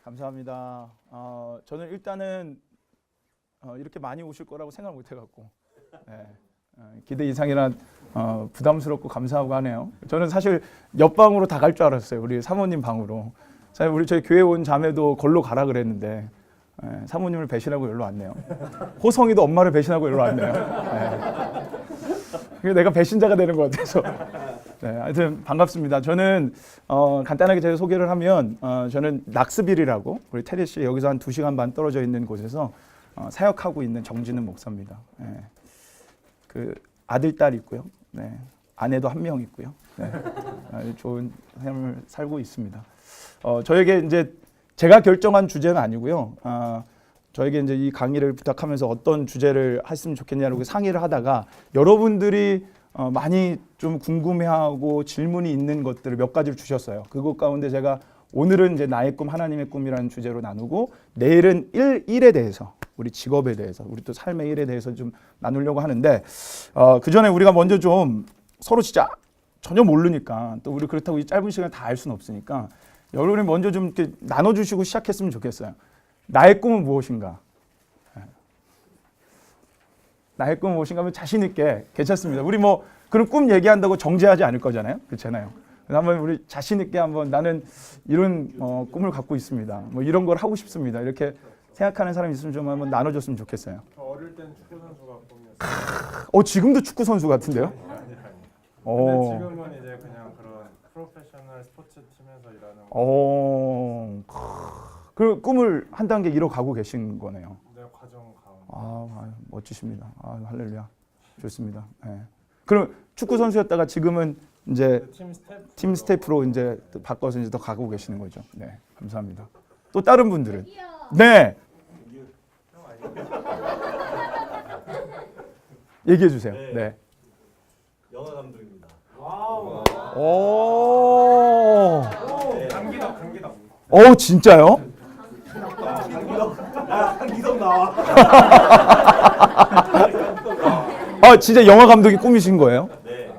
감사합니다. 저는 일단은 이렇게 많이 오실 거라고 생각 못 해갖고 네. 기대 이상이라 부담스럽고 감사하고 하네요. 저는 사실 옆방으로 다 갈 줄 알았어요. 우리 사모님 방으로. 사실 우리 저희 교회 온 자매도 걸로 가라 그랬는데 사모님을 배신하고 여기로 왔네요. 호성이도 엄마를 배신하고 여기로 왔네요. 네. 내가 배신자가 되는 것 같아서. 네, 하여튼 반갑습니다. 저는 간단하게 제 소개를 하면 저는 낙스빌이라고 우리 테리시 여기서 한 2시간 반 떨어져 있는 곳에서 사역하고 있는 정진은 목사입니다. 네. 그 아들, 딸 있고요. 네. 아내도 1명 있고요. 네. 아주 좋은 삶을 살고 있습니다. 저에게 이제 제가 결정한 주제는 아니고요. 저에게 이제 이 강의를 부탁하면서 어떤 주제를 했으면 좋겠냐고 상의를 하다가 여러분들이 많이 좀 궁금해하고 질문이 있는 것들을 몇 가지를 주셨어요. 그것 가운데 제가 오늘은 이제 나의 꿈, 하나님의 꿈이라는 주제로 나누고 내일은 일에 대해서, 우리 직업에 대해서, 우리 또 삶의 일에 대해서 좀 나누려고 하는데 그 전에 우리가 먼저 좀 서로 진짜 전혀 모르니까 또 우리 그렇다고 이 짧은 시간에 다 알 수는 없으니까 여러분이 먼저 좀 이렇게 나눠주시고 시작했으면 좋겠어요. 나의 꿈은 무엇인가? 나의 꿈은 무엇인가 하면 자신 있게 괜찮습니다. 우리 뭐 그런 꿈 얘기한다고 정죄하지 않을 거잖아요. 그렇잖아요. 한번 우리 자신 있게 한번 나는 이런 꿈을 갖고 있습니다. 뭐 이런 걸 하고 싶습니다. 이렇게 생각하는 사람이 있으면 좀 한번 나눠줬으면 좋겠어요. 저 어릴 땐 축구 선수가 꿈이었어요. 지금도 축구 선수 같은데요? 아니. 근데 지금은 이제 그냥 그런 프로페셔널 스포츠 팀에서 일하는. 그 꿈을 한 단계 이뤄가고 계신 거네요. 네, 과정 가운데. 멋지십니다. 할렐루야. 좋습니다. 네. 그럼 축구 선수였다가 지금은 이제 팀 스태프로 이제 바꿔서 이제 더 가고 계시는 거죠. 네, 감사합니다. 또 다른 분들은? 네. 얘기해 주세요. 네. 영화 감독입니다. 오. 강기덕. 진짜요? 강기덕 나와. 진짜 영화 감독이 꿈이신 거예요? 네.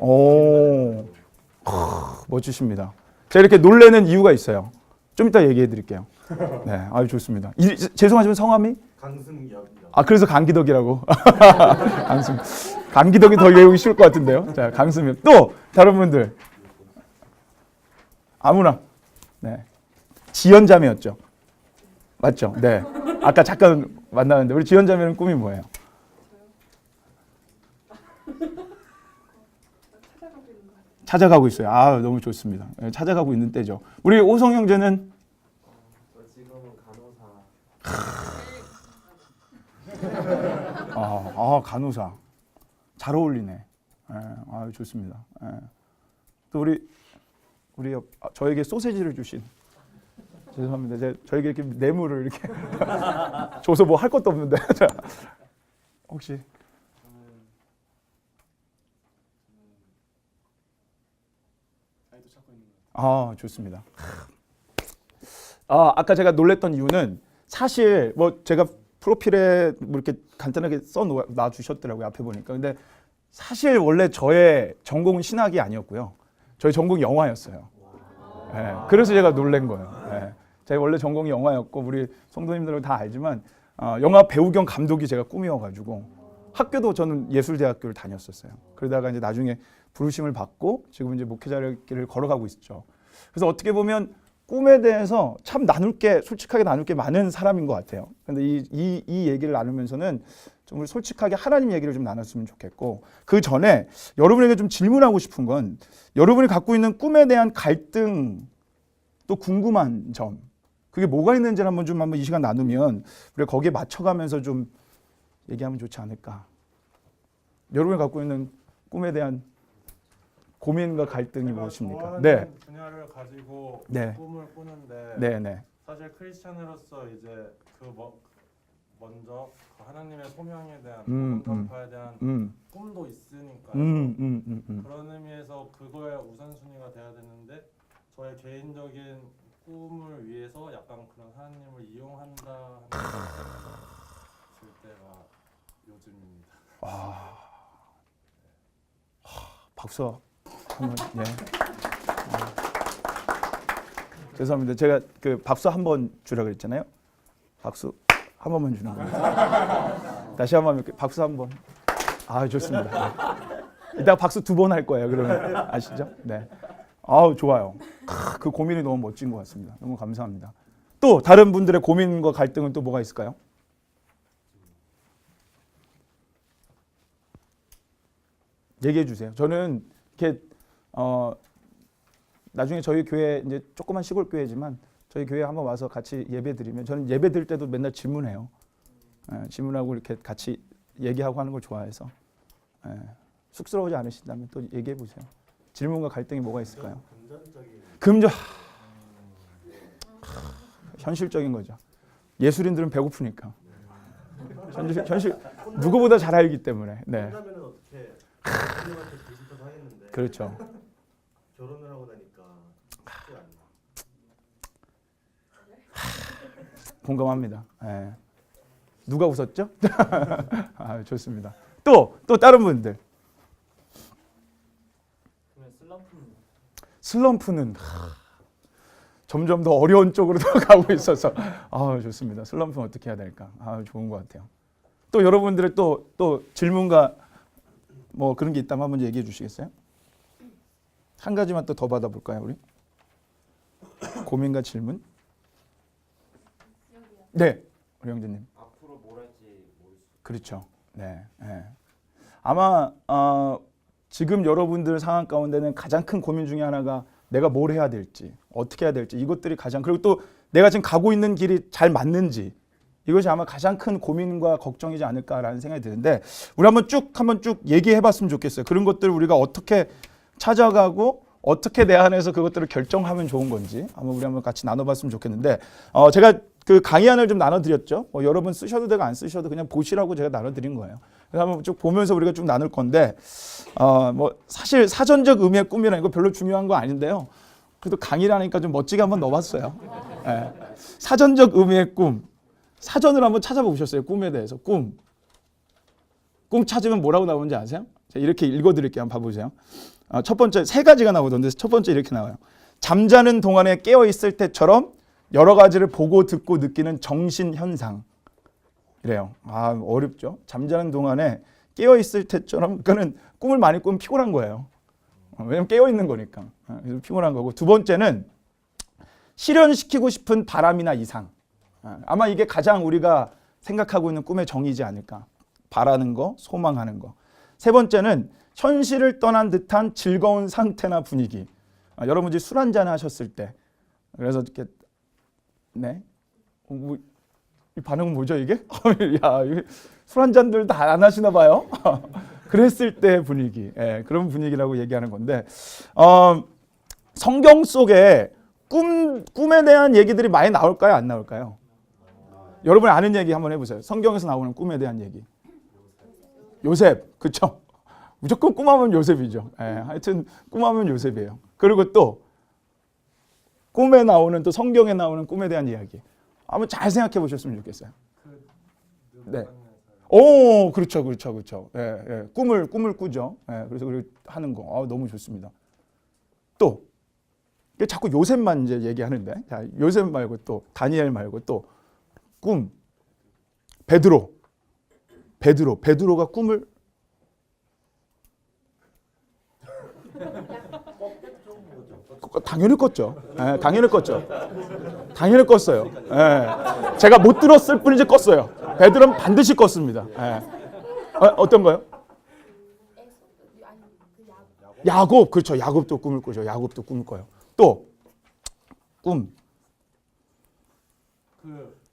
멋지십니다. 제가 이렇게 놀래는 이유가 있어요. 좀 이따 얘기해 드릴게요. 네, 좋습니다. 죄송하지만 성함이? 강승엽입니다. 그래서 강기덕이라고. 강기덕이 더 외우기 쉬울 것 같은데요. 자, 강승엽. 또 다른 분들. 아무나. 네. 지연자매였죠. 맞죠? 네. 아까 잠깐 만나는데 우리 지연자매는 꿈이 뭐예요? 찾아가고 있어요. 너무 좋습니다. 찾아가고 있는 때죠. 우리 오성 형제는 지금은 간호사. 간호사. 잘 어울리네. 좋습니다. 또 우리 저에게 소세지를 주신, 죄송합니다. 저에게 이렇게 뇌물을 이렇게 줘서 뭐 할 것도 없는데. 자, 혹시 좋습니다. 아까 제가 놀랬던 이유는 사실 뭐 제가 프로필에 뭐 이렇게 간단하게 놔 주셨더라고요. 앞에 보니까. 근데 사실 원래 저의 전공은 신학이 아니었고요. 저희 전공이 영화였어요. 네, 그래서 제가 놀란 거예요. 네, 제가 원래 전공이 영화였고 우리 성도님들은 다 알지만 영화 배우 겸 감독이 제가 꿈이어가지고 학교도 저는 예술대학교를 다녔었어요. 그러다가 이제 나중에 부르심을 받고 지금 이제 목회자의 길을 걸어가고 있죠. 그래서 어떻게 보면 꿈에 대해서 참 솔직하게 나눌 게 많은 사람인 것 같아요. 근데 이 얘기를 나누면서는 좀 우리 솔직하게 하나님 얘기를 좀 나눴으면 좋겠고, 그 전에 여러분에게 좀 질문하고 싶은 건 여러분이 갖고 있는 꿈에 대한 갈등, 또 궁금한 점, 그게 뭐가 있는지를 한번 이 시간 나누면 우리가 거기에 맞춰가면서 좀 얘기하면 좋지 않을까. 여러분이 갖고 있는 꿈에 대한 고민과 갈등이 무엇입니까? 좋아하는 분야를 가지고 네. 꿈을 꾸는데 네. 사실 크리스찬으로서 이제 먼저 하나님의 소명에 대한 전파에 대한 꿈도 있으니까요. 그런 의미에서 그거의 우선순위가 돼야 되는데 저의 개인적인 꿈을 위해서 약간 그런 하나님을 이용한다 하는 때가 요즘입니다. 박수 한번. 예. 죄송합니다. 제가 그 박수 한 번 주라 그랬잖아요. 박수 한 번만 주는 거예요. 다시 한번 이렇게 박수 한 번. 아, 좋습니다. 이따가 박수 2번 할 거예요. 그러면 아시죠? 네. 아우, 좋아요. 그 고민이 너무 멋진 것 같습니다. 너무 감사합니다. 또 다른 분들의 고민과 갈등은 또 뭐가 있을까요? 얘기해 주세요. 저는 이렇게 나중에 저희 교회 이제 조그만 시골 교회지만 저희 교회 한번 와서 같이 예배 드리면 저는 예배 드릴 때도 맨날 질문해요. 질문하고 이렇게 같이 얘기하고 하는 걸 좋아해서 쑥스러우지 않으신다면 또 얘기해 보세요. 질문과 갈등이 뭐가 있을까요? 금전 현실적인 거죠. 예술인들은 배고프니까. 현실 누구보다 잘 알기 때문에. 네. 끝나면은 어떻게 부모님한테 뒤집어서 하겠는데 그렇죠. 결혼을 하고 나니까 쉽지 않나. 공감합니다. 예. 누가 웃었죠? 아, 좋습니다. 또 다른 분들. 슬럼프는 점점 더 어려운 쪽으로 더 가고 있어서 좋습니다. 슬럼프는 어떻게 해야 될까? 좋은 것 같아요. 또 여러분들의 또 질문과 뭐 그런 게 있다면 한번 얘기해 주시겠어요? 한 가지만 또 더 받아볼까요, 우리? 고민과 질문? 네, 우리 형제님. 앞으로 뭘 할지 그렇죠. 네, 네. 아마 지금 여러분들 상황 가운데는 가장 큰 고민 중에 하나가 내가 뭘 해야 될지, 어떻게 해야 될지 이것들이 가장, 그리고 또 내가 지금 가고 있는 길이 잘 맞는지 이것이 아마 가장 큰 고민과 걱정이지 않을까라는 생각이 드는데 우리 한번 쭉 얘기해봤으면 좋겠어요. 그런 것들을 우리가 어떻게 찾아가고 어떻게 내 안에서 그것들을 결정하면 좋은 건지 우리 한번 같이 나눠봤으면 좋겠는데 제가 그 강의안을 좀 나눠드렸죠. 여러분 쓰셔도 되고 안 쓰셔도 그냥 보시라고 제가 나눠드린 거예요. 그래서 한번 쭉 보면서 우리가 쭉 나눌 건데 뭐 사실 사전적 의미의 꿈이라는 거 별로 중요한 거 아닌데요. 그래도 강의라니까 좀 멋지게 한번 넣어봤어요. 네. 사전적 의미의 꿈. 사전을 한번 찾아보셨어요. 꿈에 대해서. 꿈 찾으면 뭐라고 나오는지 아세요? 제가 이렇게 읽어드릴게요. 한번 봐보세요. 첫 번째 3가지가 나오던데 첫 번째 이렇게 나와요. 잠자는 동안에 깨어있을 때처럼 여러 가지를 보고 듣고 느끼는 정신현상. 이래요. 어렵죠. 잠자는 동안에 깨어있을 때처럼, 그러니까는 꿈을 많이 꾸면 피곤한 거예요. 왜냐면 깨어있는 거니까. 그래서 피곤한 거고. 두 번째는 실현시키고 싶은 바람이나 이상. 아마 이게 가장 우리가 생각하고 있는 꿈의 정의이지 않을까. 바라는 거, 소망하는 거. 세 번째는 현실을 떠난 듯한 즐거운 상태나 분위기. 여러분들이 술 한잔 하셨을 때, 그래서 이렇게 네, 이 반응은 뭐죠 이게? 야, 술 한 잔들 다 안 하시나 봐요. 그랬을 때 분위기, 그런 분위기라고 얘기하는 건데, 성경 속에 꿈에 대한 얘기들이 많이 나올까요, 안 나올까요? 여러분 아는 얘기 한번 해보세요. 성경에서 나오는 꿈에 대한 얘기. 요셉, 그렇죠? 무조건 꿈하면 요셉이죠. 하여튼 꿈하면 요셉이에요. 그리고 또 꿈에 나오는, 또 성경에 나오는 꿈에 대한 이야기. 한번 잘 생각해 보셨으면 좋겠어요. 네. 오, 그렇죠. 꿈을 꾸죠. 그래서 하는 거. 너무 좋습니다. 또 자꾸 요셉만 이제 얘기하는데, 자, 요셉 말고 또 다니엘 말고 또 꿈. 베드로가 꿈을 당연히 껐죠. 당연히 껐어요. 제가 못 들었을 뿐이지 껐어요. 베드로는 반드시 껐습니다. 어떤가요? 야곱, 그렇죠. 야곱도 꿈을 꾸죠. 야곱도 꿈을 꿔요. 또 꿈.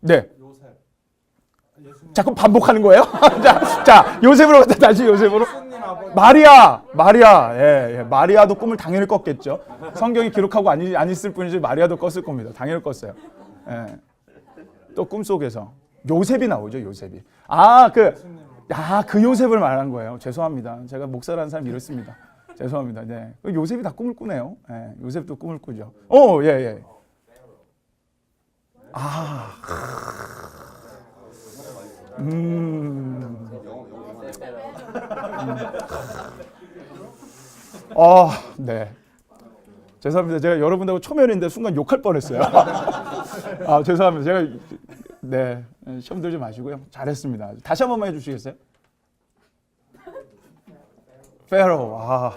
네. 요셉. 자꾸 반복하는 거예요? 자, 요셉으로 갔다 다시 요셉으로. 예수님 아버지. 마리아. 마리아도 꿈을 당연히 꿨겠죠. 성경이 기록하고 안 있을 뿐이지 마리아도 꿨을 겁니다. 당연히 꿨어요. 또 꿈속에서 요셉이 나오죠. 요셉이. 그 요셉을 말한 거예요. 죄송합니다. 제가 목사라는 사람이 이렇습니다. 죄송합니다. 네. 요셉이 다 꿈을 꾸네요. 요셉도 꿈을 꾸죠. 예. 네. 죄송합니다. 제가 여러분하고 초면인데 순간 욕할 뻔했어요. 아, 죄송합니다. 제가 네, 시험 들지 마시고요. 잘했습니다. 다시 한 번만 해주시겠어요? 페로. 아,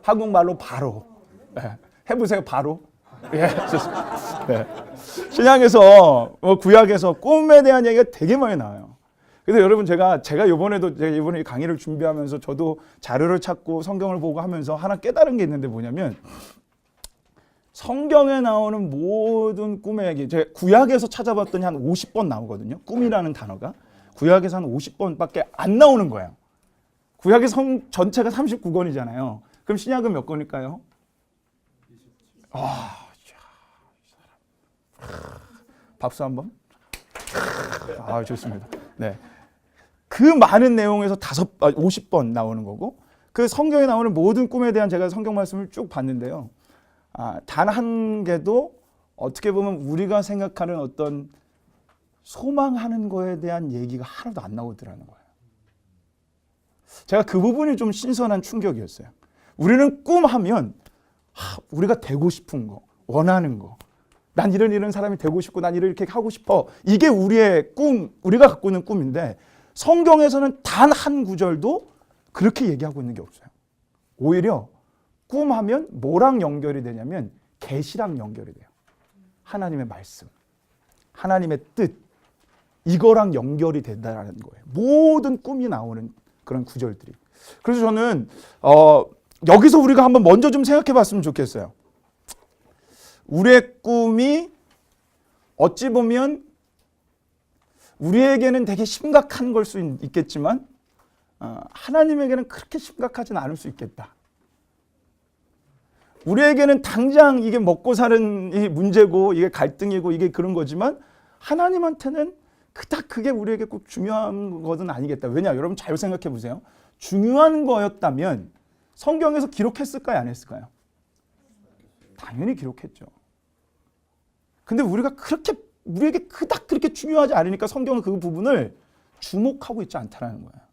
한국말로 바로. 네. 해보세요. 바로. 예, 좋습니다. 네. 신약에서 구약에서 꿈에 대한 얘기가 되게 많이 나와요. 근데 여러분 제가 이번에 강의를 준비하면서 저도 자료를 찾고 성경을 보고 하면서 하나 깨달은 게 있는데 뭐냐면 성경에 나오는 모든 꿈의 얘기, 제가 구약에서 찾아봤더니 한 50번 나오거든요. 꿈이라는 단어가 구약에서 한 50번밖에 안 나오는 거예요. 구약의 성 전체가 39권이잖아요. 그럼 신약은 몇 권일까요? 박수 한번. 아, 좋습니다. 네. 그 많은 내용에서 50번 나오는 거고 그 성경에 나오는 모든 꿈에 대한 제가 성경 말씀을 쭉 봤는데요. 단 한 개도 어떻게 보면 우리가 생각하는 어떤 소망하는 거에 대한 얘기가 하나도 안 나오더라는 거예요. 제가 그 부분이 좀 신선한 충격이었어요. 우리는 꿈하면 우리가 되고 싶은 거, 원하는 거, 난 이런 사람이 되고 싶고 난 이렇게 하고 싶어. 이게 우리의 꿈, 우리가 갖고 있는 꿈인데 성경에서는 단 한 구절도 그렇게 얘기하고 있는 게 없어요. 오히려 꿈하면 뭐랑 연결이 되냐면 계시랑 연결이 돼요. 하나님의 말씀, 하나님의 뜻, 이거랑 연결이 된다는 거예요. 모든 꿈이 나오는 그런 구절들이. 그래서 저는 여기서 우리가 한번 먼저 좀 생각해 봤으면 좋겠어요. 우리의 꿈이 어찌 보면 우리에게는 되게 심각한 걸 수 있겠지만 하나님에게는 그렇게 심각하진 않을 수 있겠다. 우리에게는 당장 이게 먹고 사는 이 문제고 이게 갈등이고 이게 그런 거지만 하나님한테는 그닥 그게 우리에게 꼭 중요한 것은 아니겠다. 왜냐? 여러분 잘 생각해 보세요. 중요한 거였다면 성경에서 기록했을까요? 안 했을까요? 당연히 기록했죠. 근데 우리에게 그닥 그렇게 중요하지 않으니까 성경은 그 부분을 주목하고 있지 않다는 거예요.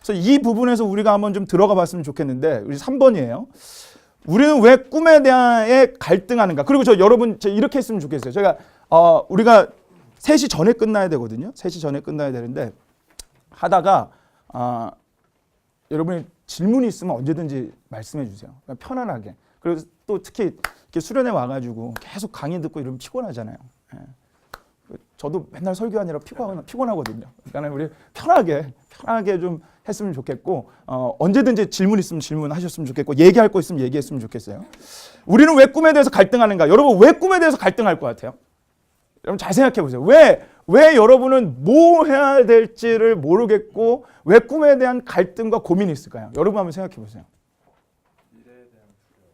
그래서 이 부분에서 우리가 한번 좀 들어가 봤으면 좋겠는데 우리 3번이에요. 우리는 왜 꿈에 대해 갈등하는가? 그리고 여러분 이렇게 했으면 좋겠어요. 제가 우리가 3시 전에 끝나야 되거든요. 3시 전에 끝나야 되는데 하다가 여러분이 질문이 있으면 언제든지 말씀해 주세요. 편안하게. 그리고 또 특히 이렇게 수련회 와가지고 계속 강의 듣고 이러면 피곤하잖아요. 예. 저도 맨날 설교하느라 피곤하거든요. 그러니까 우리 편하게 좀 했으면 좋겠고 언제든지 질문 있으면 질문하셨으면 좋겠고 얘기할 거 있으면 얘기했으면 좋겠어요. 우리는 왜 꿈에 대해서 갈등하는가? 여러분 왜 꿈에 대해서 갈등할 것 같아요? 여러분 잘 생각해 보세요. 왜 여러분은 뭐 해야 될지를 모르겠고 왜 꿈에 대한 갈등과 고민이 있을까요? 여러분 한번 생각해 보세요.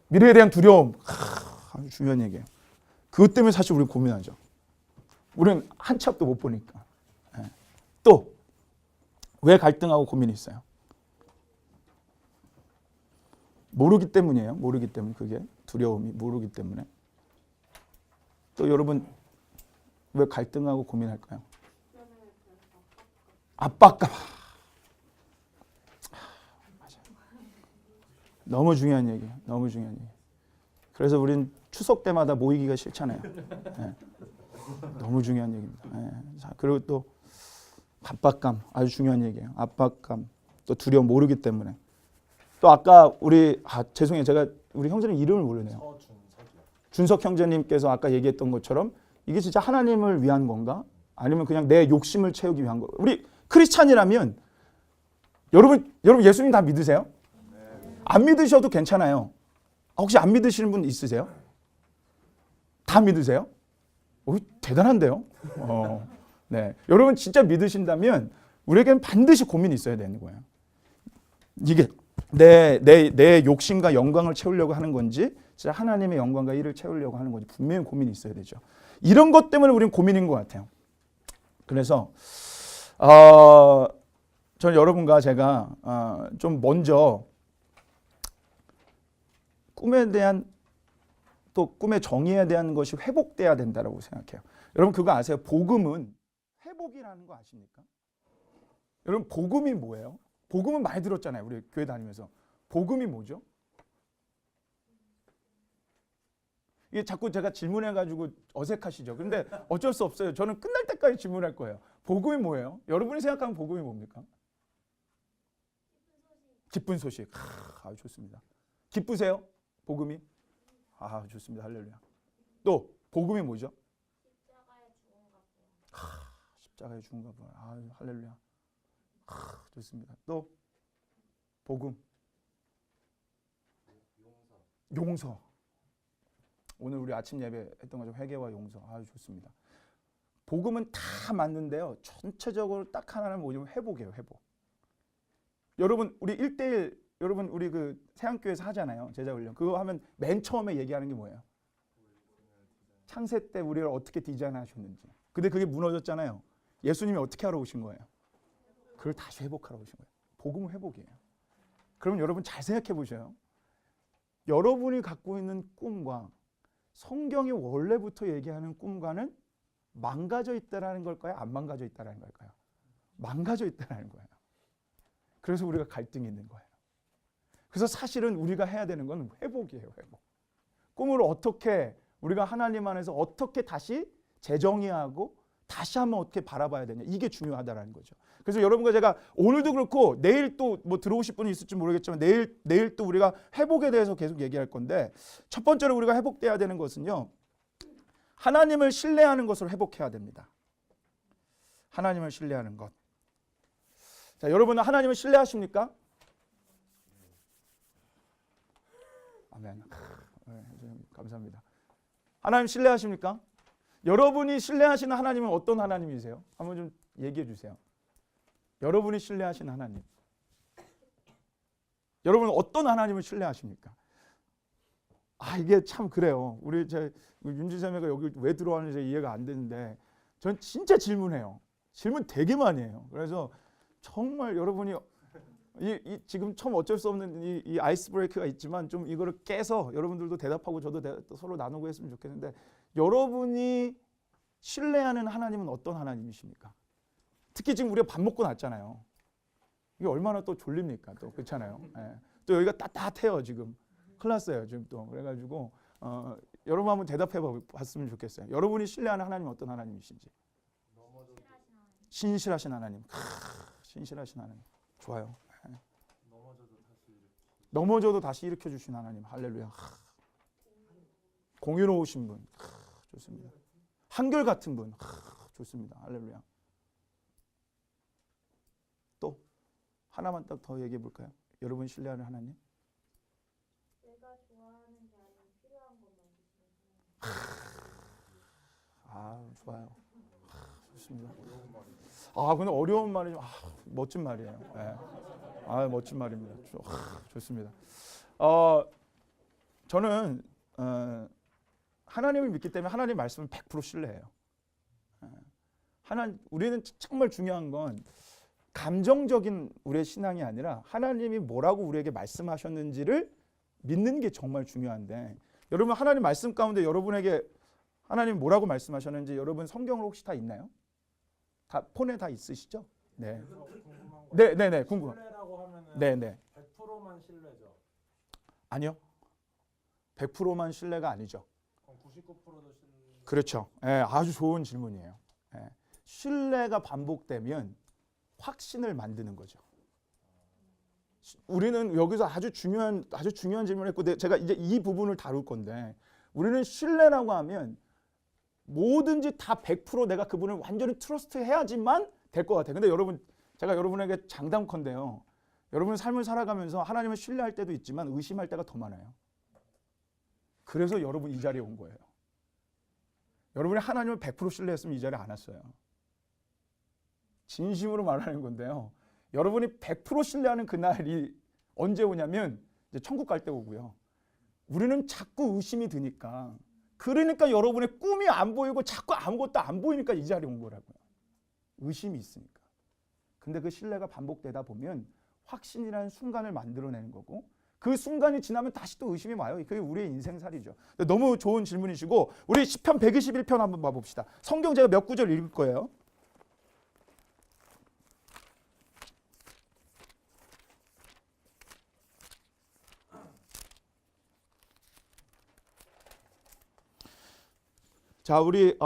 미래에 대한 두려움. 아주 중요한 얘기예요. 그것 때문에 사실 우리 고민하죠. 우리는 한 치 앞도 못 보니까. 또 왜 갈등하고 고민이 있어요? 모르기 때문이에요. 모르기 때문에 그게 두려움이 모르기 때문에. 또 여러분 왜 갈등하고 고민할까요? 압박감. 너무 중요한 얘기예요. 너무 중요한 얘기. 그래서 우린 추석 때마다 모이기가 싫잖아요. 네. 너무 중요한 얘기입니다. 네. 자, 그리고 또 압박감 아주 중요한 얘기예요. 압박감 또 두려움 모르기 때문에. 또 아까 죄송해요. 제가 우리 형제님 이름을 모르네요. 준석 형제님께서 아까 얘기했던 것처럼 이게 진짜 하나님을 위한 건가? 아니면 그냥 내 욕심을 채우기 위한 거? 우리 크리스찬이라면 여러분 예수님 다 믿으세요? 안 믿으셔도 괜찮아요. 혹시 안 믿으시는 분 있으세요? 다 믿으세요? 대단한데요? 네. 여러분 진짜 믿으신다면 우리에게는 반드시 고민이 있어야 되는 거예요. 이게 내 욕심과 영광을 채우려고 하는 건지 진짜 하나님의 영광과 일을 채우려고 하는 건지 분명히 고민이 있어야 되죠. 이런 것 때문에 우리는 고민인 것 같아요. 그래서 저는 여러분과 제가 좀 먼저 꿈에 대한 또 꿈의 정의에 대한 것이 회복돼야 된다고 생각해요. 여러분 그거 아세요? 복음은 회복이라는 거 아십니까? 여러분 복음이 뭐예요? 복음은 많이 들었잖아요. 우리 교회 다니면서. 복음이 뭐죠? 이게 자꾸 제가 질문해가지고 어색하시죠. 근데 어쩔 수 없어요. 저는 끝날 때까지 질문할 거예요. 복음이 뭐예요? 여러분이 생각하는 복음이 뭡니까? 기쁜 소식. 아주 좋습니다. 기쁘세요? 복음이? 아, 좋습니다. 할렐루야. 또 복음이 뭐죠? 십자가의 죽음과 부활. 십자가의 죽음과 부활. 아, 할렐루야. 좋습니다. 또 복음. 용서. 오늘 우리 아침 예배 했던 것처럼 회개와 용서. 아주 좋습니다. 복음은 다 맞는데요. 전체적으로 딱 하나는 뭐냐면 회복이에요. 회복. 여러분 우리 1대1 여러분 우리 그 세안교회에서 하잖아요. 제자훈련. 그거 하면 맨 처음에 얘기하는 게 뭐예요? 창세 때 우리를 어떻게 디자인하셨는지. 근데 그게 무너졌잖아요. 예수님이 어떻게 하러 오신 거예요? 그걸 다시 회복하러 오신 거예요. 복음은 회복이에요. 그러면 여러분 잘 생각해 보셔요. 여러분이 갖고 있는 꿈과 성경이 원래부터 얘기하는 꿈과는 망가져 있다라는 걸까요? 안 망가져 있다라는 걸까요? 망가져 있다라는 거예요. 그래서 우리가 갈등이 있는 거예요. 그래서 사실은 우리가 해야 되는 건 회복이에요. 회복. 꿈을 어떻게 우리가 하나님 안에서 어떻게 다시 재정의하고 다시 한번 어떻게 바라봐야 되냐. 이게 중요하다라는 거죠. 그래서 여러분과 제가 오늘도 그렇고 내일 또 뭐 들어오실 분이 있을지 모르겠지만 내일 또 우리가 회복에 대해서 계속 얘기할 건데 첫 번째로 우리가 회복돼야 되는 것은요. 하나님을 신뢰하는 것으로 회복해야 됩니다. 하나님을 신뢰하는 것. 자, 여러분은 하나님을 신뢰하십니까? 아멘. 감사합니다. 하나님 신뢰하십니까? 여러분이 신뢰하시는 하나님은 어떤 하나님이세요? 한번 좀 얘기해 주세요. 여러분이 신뢰하시는 하나님. 여러분은 어떤 하나님을 신뢰하십니까? 아, 이게 참 그래요. 우리 윤지자매가 여기 왜 들어왔는지 이해가 안 되는데 전 진짜 질문해요. 질문 되게 많이 해요. 그래서 정말 여러분이 지금 처음 어쩔 수 없는 이 아이스 브레이크가 있지만 좀 이거를 깨서 여러분들도 대답하고 저도 서로 나누고 했으면 좋겠는데 여러분이 신뢰하는 하나님은 어떤 하나님이십니까? 특히 지금 우리가 밥 먹고 났잖아요. 이게 얼마나 또 졸립니까? 또 그렇잖아요. 예. 또 여기가 따뜻해요 지금. 큰일 났어요 지금 또. 그래가지고 여러분 한번 대답해 봤으면 좋겠어요. 여러분이 신뢰하는 하나님은 어떤 하나님이신지. 신실하신 하나님. 신실하신 하나님. 좋아요. 넘어져도 다시 일으켜 주신 하나님. 할렐루야. 공유로우신 분. 좋습니다. 한결같은 분. 좋습니다. 할렐루야. 또 하나만 딱 더 얘기해 볼까요? 여러분 신뢰하는 하나님. 내가 좋아하는 게 아니라 필요한 것만 주시는 하나님. 좋아요. 좋습니다. 근데 어려운 말이 멋진 말이에요. 네. 멋진 말입니다. 좋습니다. 저는 하나님을 믿기 때문에 하나님 말씀은 100% 신뢰해요. 우리는 정말 중요한 건 감정적인 우리의 신앙이 아니라 하나님이 뭐라고 우리에게 말씀하셨는지를 믿는 게 정말 중요한데 여러분 하나님 말씀 가운데 여러분에게 하나님 뭐라고 말씀하셨는지 여러분 성경을 혹시 다 있나요? 다 폰에 다 있으시죠? 네. 네, 궁금한. 신뢰라고 하면은 네. 100%만 신뢰죠. 아니요. 100%만 신뢰가 아니죠. 그럼 99%도 신뢰. 그렇죠. 아주 좋은 질문이에요. 신뢰가 반복되면 확신을 만드는 거죠. 우리는 여기서 아주 중요한 질문을 했고 제가 이제 이 부분을 다룰 건데 우리는 신뢰라고 하면 뭐든지 다 100% 내가 그분을 완전히 트러스트 해야지만 될 것 같아요. 근데 여러분 제가 여러분에게 장담컨대요. 여러분 삶을 살아가면서 하나님을 신뢰할 때도 있지만 의심할 때가 더 많아요. 그래서 여러분 이 자리에 온 거예요. 여러분이 하나님을 100% 신뢰했으면 이 자리에 안 왔어요. 진심으로 말하는 건데요. 여러분이 100% 신뢰하는 그날이 언제 오냐면 이제 천국 갈 때 오고요. 우리는 자꾸 의심이 드니까 그러니까 여러분의 꿈이 안 보이고 자꾸 아무것도 안 보이니까 이 자리에 온 거라고요. 의심이 있으니까. 근데 그 신뢰가 반복되다 보면 확신이라는 순간을 만들어내는 거고 그 순간이 지나면 다시 또 의심이 와요. 그게 우리의 인생살이죠. 너무 좋은 질문이시고 우리 시편 121편 한번 봐봅시다. 성경 제가 몇 구절 읽을 거예요. 자, 우리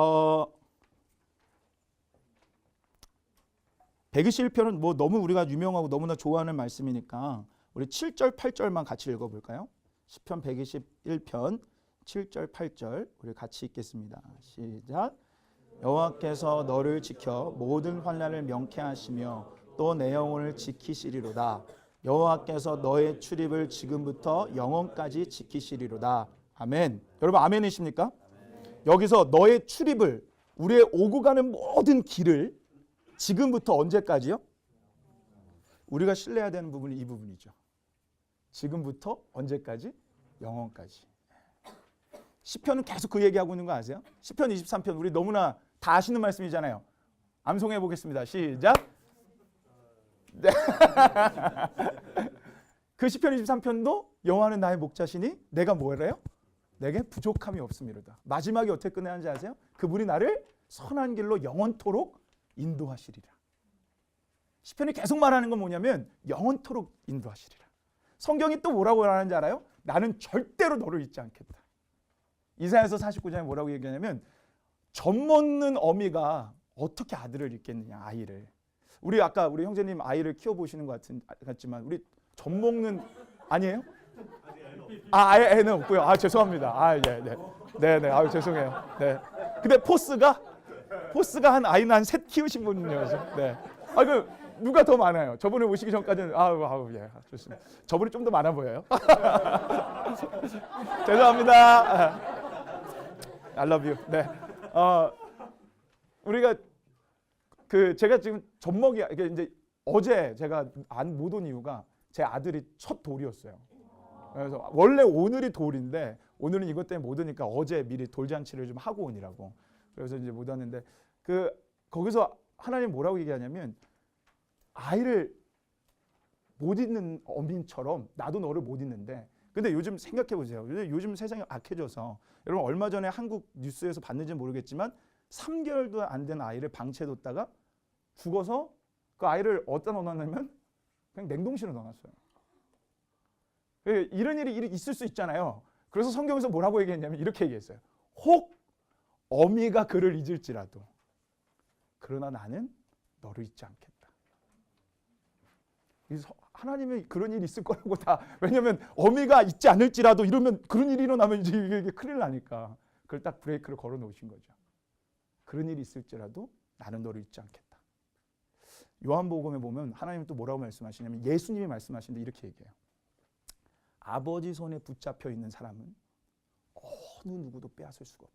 121편은 뭐 너무 우리가 유명하고 너무나 좋아하는 말씀이니까 우리 7절, 8절만 같이 읽어볼까요? 시편 121편 7절, 8절 우리 같이 읽겠습니다. 시작. 여호와께서 너를 지켜 모든 환난을 명쾌하시며 또 내 영혼을 지키시리로다. 여호와께서 너의 출입을 지금부터 영원까지 지키시리로다. 아멘. 여러분 아멘이십니까? 여기서 너의 출입을, 우리의 오고 가는 모든 길을 지금부터 언제까지요? 우리가 신뢰해야 되는 부분이 이 부분이죠. 지금부터 언제까지? 영원까지. 시편은 계속 그 얘기하고 있는 거 아세요? 시편 23편 우리 너무나 다 아시는 말씀이잖아요. 암송해 보겠습니다. 시작. 네. 그 시편 23편도 여호와는 나의 목자시니 내가 뭐래요? 내게 부족함이 없음이로다. 마지막에 어떻게 끝내는지 아세요? 그분이 나를 선한 길로 영원토록 인도하시리라. 시편이 계속 말하는 건 뭐냐면 영원토록 인도하시리라. 성경이 또 뭐라고 말하는지 알아요? 나는 절대로 너를 잊지 않겠다. 이사야서 49장에 뭐라고 얘기하냐면 젖먹는 어미가 어떻게 아들을 잊겠느냐, 아이를. 우리 아까 우리 형제님 아이를 키워보시는 것 같지만 우리 젖먹는 아니에요? 애는 없고요. 죄송합니다. 네. 아유 죄송해요. 네. 근데 포스가 한 아이는 한 셋 키우신 분이요. 네. 누가 더 많아요? 저번에 오시기 전까지는 예, 좋습니다. 저번에 좀 더 많아 보여요. 죄송합니다. I love you. 네. 우리가 제가 지금 젖먹이 이게 이제 어제 제가 못 온 이유가 제 아들이 첫 돌이었어요. 그래서 원래 오늘이 돌인데 오늘은 이것 때문에 못 오니까 어제 미리 돌잔치를 좀 하고 오니라고. 그래서 이제 못 왔는데 거기서 하나님 뭐라고 얘기하냐면 아이를 못 잊는 어민처럼 나도 너를 못 잊는데 근데 요즘 생각해 보세요. 요즘 세상이 악해져서 여러분 얼마 전에 한국 뉴스에서 봤는지 모르겠지만 3개월도 안 된 아이를 방치해뒀다가 죽어서 그 아이를 어디다 넣어놨냐면 그냥 냉동실에 넣어놨어요. 이런 일이 있을 수 있잖아요. 그래서 성경에서 뭐라고 얘기했냐면 이렇게 얘기했어요. 혹 어미가 그를 잊을지라도 그러나 나는 너를 잊지 않겠다. 하나님이 그런 일이 있을 거라고 다. 왜냐하면 어미가 잊지 않을지라도 이러면 그런 일이 일어나면 이제 이게 큰일 나니까 그걸 딱 브레이크를 걸어 놓으신 거죠. 그런 일이 있을지라도 나는 너를 잊지 않겠다. 요한복음에 보면 하나님 또 뭐라고 말씀하시냐면 예수님이 말씀하시는데 이렇게 얘기해요. 아버지 손에 붙잡혀 있는 사람은 어느 누구도 빼앗을 수가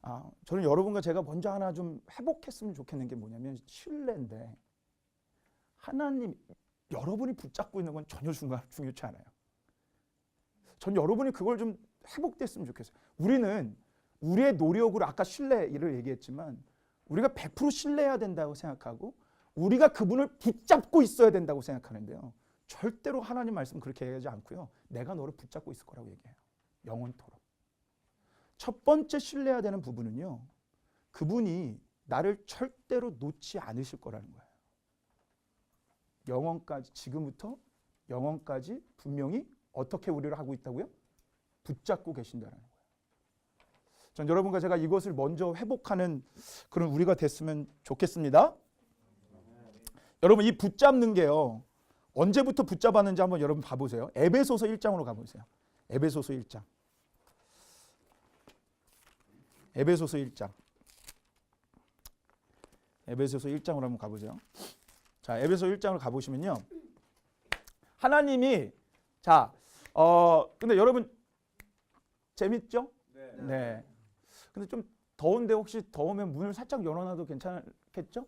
없다. 저는 여러분과 제가 먼저 하나 좀 회복했으면 좋겠는 게 뭐냐면 신뢰인데 하나님 여러분이 붙잡고 있는 건 전혀 중요치 않아요. 전 여러분이 그걸 좀 회복됐으면 좋겠어요. 우리는 우리의 노력으로 아까 신뢰를 얘기했지만 우리가 100% 신뢰해야 된다고 생각하고 우리가 그분을 붙잡고 있어야 된다고 생각하는데요. 절대로 하나님 말씀 그렇게 얘기하지 않고요. 내가 너를 붙잡고 있을 거라고 얘기해요. 영원토록. 첫 번째 신뢰해야 되는 부분은요. 그분이 나를 절대로 놓지 않으실 거라는 거예요. 영원까지, 지금부터 영원까지 분명히 어떻게 우리를 하고 있다고요? 붙잡고 계신다는 거예요. 전 여러분과 제가 이것을 먼저 회복하는 그런 우리가 됐으면 좋겠습니다. 여러분 이 붙잡는 게요. 언제부터 붙잡았는지 한번 여러분 봐보세요. 에베소서 1장으로 가보세요. 에베소서 1장. 에베소서 1장. 에베소서 1장으로 한번 가보세요. 자, 에베소 1장으로 가보시면요. 하나님이 근데 여러분 재밌죠? 네. 근데 좀 더운데 혹시 더우면 문을 살짝 열어놔도 괜찮겠죠?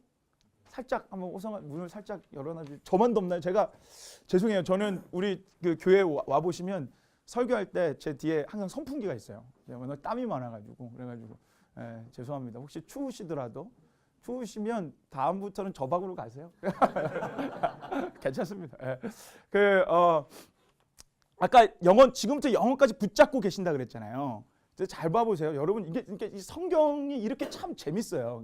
살짝 한번 오성아 문을 살짝 열어놔주. 저만 덥나요? 제가 죄송해요. 저는 우리 그 교회 와 보시면 설교할 때 제 뒤에 항상 선풍기가 있어요. 워낙 땀이 많아가지고 그래가지고 죄송합니다. 혹시 추우시면 다음부터는 저 방으로 가세요. 괜찮습니다. 아까 지금부터 영원까지 붙잡고 계신다 그랬잖아요. 잘 봐보세요. 여러분 이게 이 성경이 이렇게 참 재밌어요.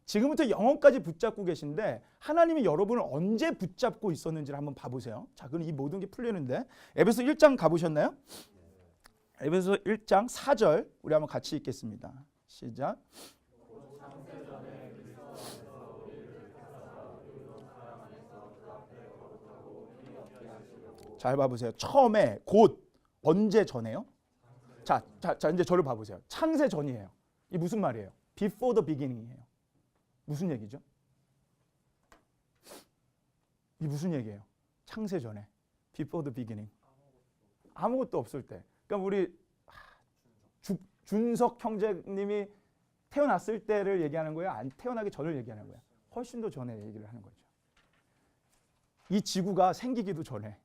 지금부터 영원까지 붙잡고 계신데 하나님이 여러분을 언제 붙잡고 있었는지를 한번 봐보세요. 자, 그럼 이 모든 게 풀리는데 에베소 1장 가보셨나요? 에베소 1장 4절 우리 한번 같이 읽겠습니다. 시작. 잘 봐보세요. 처음에 곧 언제 전에요? 자, 이제 저를 봐보세요. 창세 전이에요. 이 무슨 말이에요? Before the beginning이에요. 무슨 얘기죠? 이 무슨 얘기예요? 창세 전에. Before the beginning. 아무것도 없을 때. 그러니까 우리 준석 형제님이 태어났을 때를 얘기하는 거예요? 안 태어나기 전을 얘기하는 거예요? 훨씬 더 전에 얘기를 하는 거죠. 이 지구가 생기기도 전에,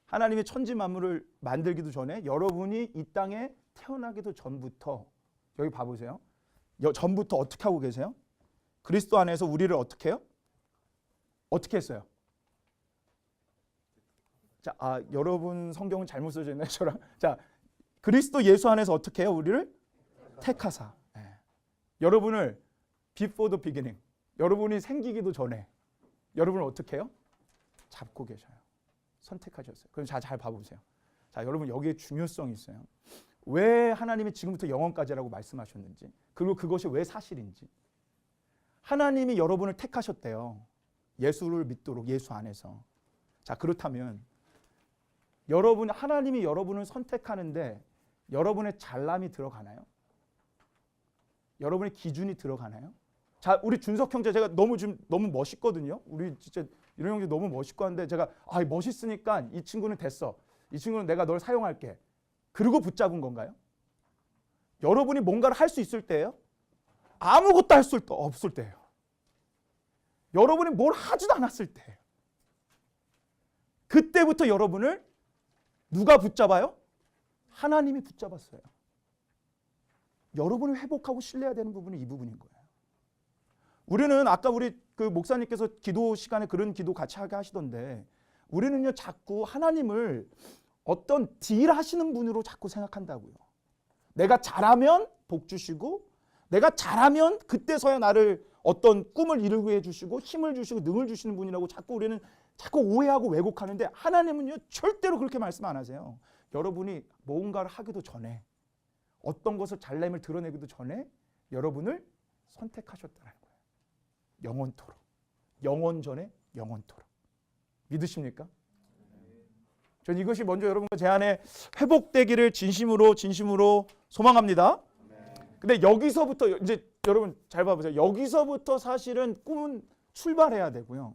하나님이 천지 만물을 만들기도 전에, 여러분이 이 땅에 태어나기도 전부터, 여기 봐보세요. 전부터 어떻게 하고 계세요? 그리스도 안에서 우리를 어떻게 해요? 어떻게 했어요? 자, 여러분 성경은 잘못 써져 있나요? 저랑. 자, 그리스도 예수 안에서 어떻게 해요? 우리를 택하사. 네. 여러분을 before the beginning, 여러분이 생기기도 전에 여러분을 어떻게 해요? 잡고 계셔요. 선택하셨어요. 그럼 잘 봐보세요. 자, 여러분 여기에 중요성이 있어요. 왜 하나님이 지금부터 영원까지라고 말씀하셨는지, 그리고 그것이 왜 사실인지. 하나님이 여러분을 택하셨대요. 예수를 믿도록, 예수 안에서. 자, 그렇다면 하나님이 여러분을 선택하는데 여러분의 잘남이 들어가나요? 여러분의 기준이 들어가나요? 자, 우리 준석 형제 제가 너무 멋있거든요. 우리 진짜 이런 형제 너무 멋있고 한데 제가 멋있으니까 이 친구는 됐어. 이 친구는 내가 널 사용할게. 그리고 붙잡은 건가요? 여러분이 뭔가를 할 수 있을 때예요? 아무것도 할 수 없을 때예요. 여러분이 뭘 하지도 않았을 때예요. 그때부터 여러분을 누가 붙잡아요? 하나님이 붙잡았어요. 여러분을 회복하고 신뢰해야 되는 부분이 이 부분인 거예요. 우리는 아까 우리 그 목사님께서 기도 시간에 그런 기도 같이 하게 하시던데, 우리는요 자꾸 하나님을 어떤 딜 하시는 분으로 자꾸 생각한다고요. 내가 잘하면 복 주시고, 내가 잘하면 그때서야 나를 어떤 꿈을 이루게 해주시고 힘을 주시고 능을 주시는 분이라고 우리는 자꾸 오해하고 왜곡하는데, 하나님은요 절대로 그렇게 말씀 안 하세요. 여러분이 뭔가를 하기도 전에, 어떤 것을 잘남을 드러내기도 전에 여러분을 선택하셨다는 거예요. 영원토록. 영원 전에 영원토록. 믿으십니까? 전 이것이 먼저 여러분과 제 안에 회복되기를 진심으로 소망합니다. 근데 여기서부터 이제 여러분 잘 봐보세요. 여기서부터 사실은 꿈은 출발해야 되고요.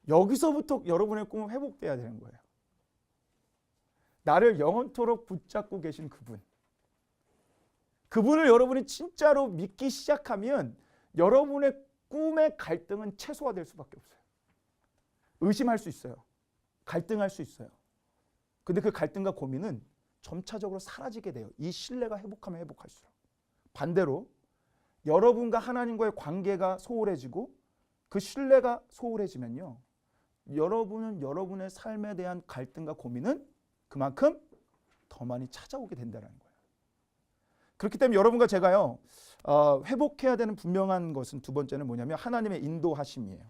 여기서부터 여러분의 꿈은 회복돼야 되는 거예요. 나를 영원토록 붙잡고 계신 그분을 여러분이 진짜로 믿기 시작하면 여러분의 꿈의 갈등은 최소화될 수밖에 없어요. 의심할 수 있어요. 갈등할 수 있어요. 근데 그 갈등과 고민은 점차적으로 사라지게 돼요. 이 신뢰가 회복하면 회복할수록. 반대로 여러분과 하나님과의 관계가 소홀해지고 그 신뢰가 소홀해지면요, 여러분은 여러분의 삶에 대한 갈등과 고민은 그만큼 더 많이 찾아오게 된다는 거예요. 그렇기 때문에 여러분과 제가요 회복해야 되는 분명한 것은, 두 번째는 뭐냐면 하나님의 인도하심이에요.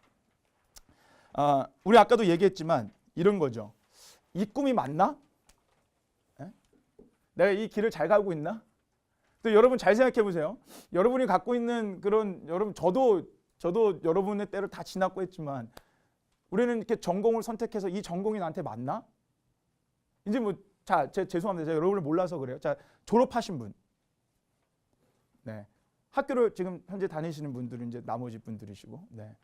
우리 아까도 얘기했지만 이런 거죠. 이 꿈이 맞나? 에? 내가 이 길을 잘 가고 있나? 근데 여러분 잘 생각해 보세요. 여러분이 갖고 있는 그런, 여러분 저도 여러분의 때를 다 지났고 했지만, 우리는 이렇게 전공을 선택해서 이 전공이 나한테 맞나? 이제 죄송합니다. 제가 여러분을 몰라서 그래요. 자, 졸업하신 분. 네. 학교를 지금 현재 다니시는 분들은 이제 나머지 분들이시고, 네.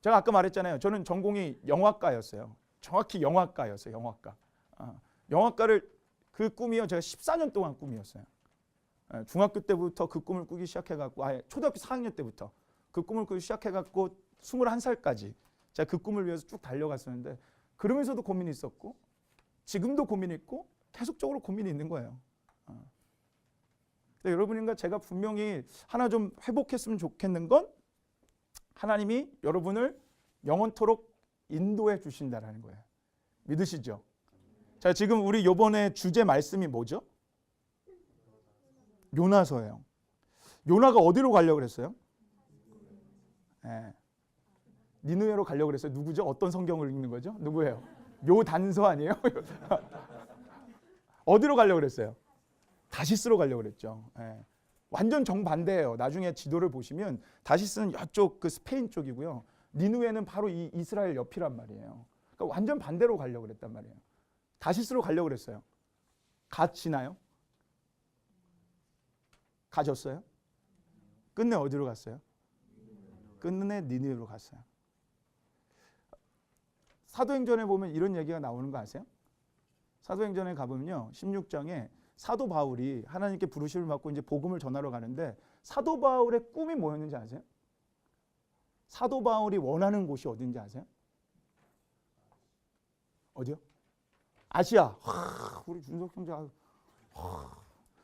제가 아까 말했잖아요. 저는 전공이 영화과였어요. 정확히 영화과였어요. 영화과를 그 꿈이요, 제가 14년 동안 꿈이었어요. 중학교 때부터 그 꿈을 꾸기 시작해갖고, 초등학교 4학년 때부터 그 꿈을 꾸기 시작해갖고 21살까지 제가 그 꿈을 위해서 쭉 달려갔었는데, 그러면서도 고민이 있었고 지금도 고민이 있고 계속적으로 고민이 있는 거예요. 여러분과 제가 분명히 하나 좀 회복했으면 좋겠는 건, 하나님이 여러분을 영원토록 인도해 주신다는 거예요. 믿으시죠? 자, 지금 우리 이번에 주제 말씀이 뭐죠? 요나서예요. 요나가 어디로 가려고 그랬어요? 니느웨로 가려고 그랬어요. 누구죠? 어떤 성경을 읽는 거죠? 누구예요? 묘단서 아니에요? 어디로 가려고 그랬어요? 다시스로 가려고 그랬죠. 예. 완전 정반대예요. 나중에 지도를 보시면 다시스는 이쪽 그 스페인 쪽이고요. 니누에는 바로 이 이스라엘 옆이란 말이에요. 그러니까 완전 반대로 가려고 그랬단 말이에요. 다시스로 가려고 그랬어요. 가시나요? 가셨어요? 끝내 어디로 갔어요? 끝내 니누에로 갔어요. 사도행전에 보면 이런 얘기가 나오는 거 아세요? 사도행전에 가보면요. 16장에 사도 바울이 하나님께 부르심을 받고 이제 복음을 전하러 가는데 사도 바울의 꿈이 뭐였는지 아세요? 사도 바울이 원하는 곳이 어딘지 아세요? 어디요? 아시아. 우리 준석 형제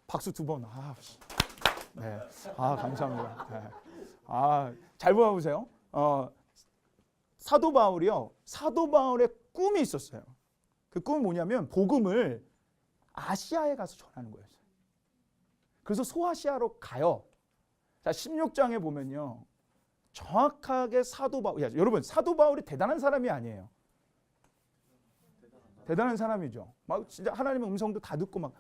박수 2번. 네. 감사합니다. 네. 잘 보세요. 사도 바울이요. 사도 바울의 꿈이 있었어요. 그 꿈은 뭐냐면 복음을 아시아에 가서 전하는 거였어요. 그래서 소아시아로 가요. 자, 16장에 보면요. 정확하게 사도 바울, 여러분 사도 바울이 대단한 사람이 아니에요. 대단한 사람이죠. 막 진짜 하나님의 음성도 다 듣고 막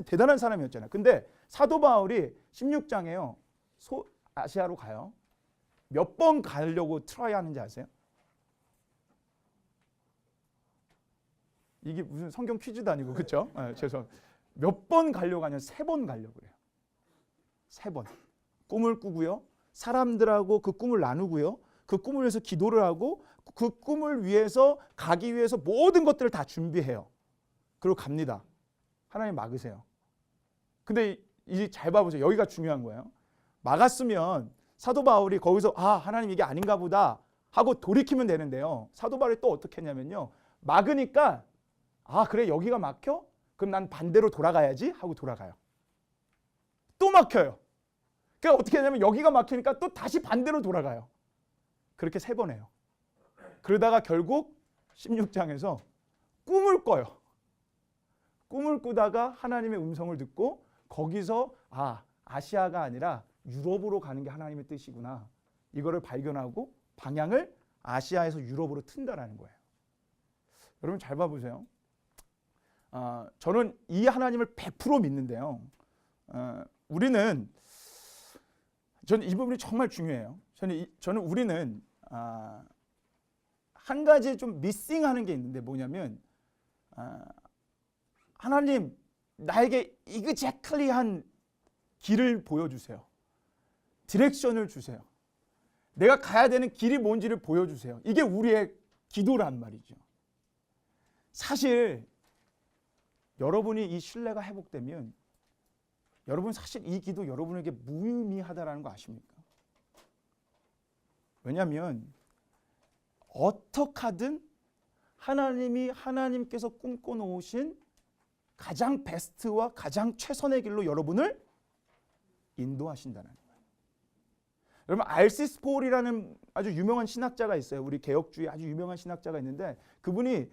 대단한 사람이었잖아요. 근데 사도 바울이 16장에요. 소아시아로 가요. 몇 번 가려고 트라이 하는지 아세요? 이게 무슨 성경 퀴즈도 아니고 그렇죠? 죄송. 몇 번 가려고 하냐면 3번 가려고 그래요. 3번. 꿈을 꾸고요. 사람들하고 그 꿈을 나누고요. 그 꿈을 위해서 기도를 하고 그 꿈을 위해서 가기 위해서 모든 것들을 다 준비해요. 그리고 갑니다. 하나님 막으세요. 근데 이제 잘 봐보세요. 여기가 중요한 거예요. 막았으면 사도 바울이 거기서 하나님 이게 아닌가 보다 하고 돌이키면 되는데요. 사도 바울이 또 어떻게 했냐면요. 막으니까 그래 여기가 막혀? 그럼 난 반대로 돌아가야지 하고 돌아가요. 또 막혀요. 그러니까 어떻게 하냐면 여기가 막히니까 또 다시 반대로 돌아가요. 그렇게 3번 해요. 그러다가 결국 16장에서 꿈을 꿔요. 꿈을 꾸다가 하나님의 음성을 듣고 거기서 아시아가 아니라 유럽으로 가는 게 하나님의 뜻이구나. 이거를 발견하고 방향을 아시아에서 유럽으로 튼다라는 거예요. 여러분 잘 봐보세요. 저는 이 하나님을 100% 믿는데요. 저는 이 부분이 정말 중요해요. 우리는 한 가지 좀 미싱하는 게 있는데 뭐냐면 하나님 나에게 이그제클리한 길을 보여주세요. 디렉션을 주세요. 내가 가야 되는 길이 뭔지를 보여주세요. 이게 우리의 기도란 말이죠. 사실 여러분이 이 신뢰가 회복되면 여러분 사실 이 기도 여러분에게 무의미하다라는 거 아십니까? 왜냐하면 어떻게 하든 하나님께서 꿈꿔 놓으신 가장 베스트와 가장 최선의 길로 여러분을 인도하신다는 거예요. 여러분 알시스 스폴이라는 아주 유명한 신학자가 있어요. 우리 개혁주의 아주 유명한 신학자가 있는데 그분이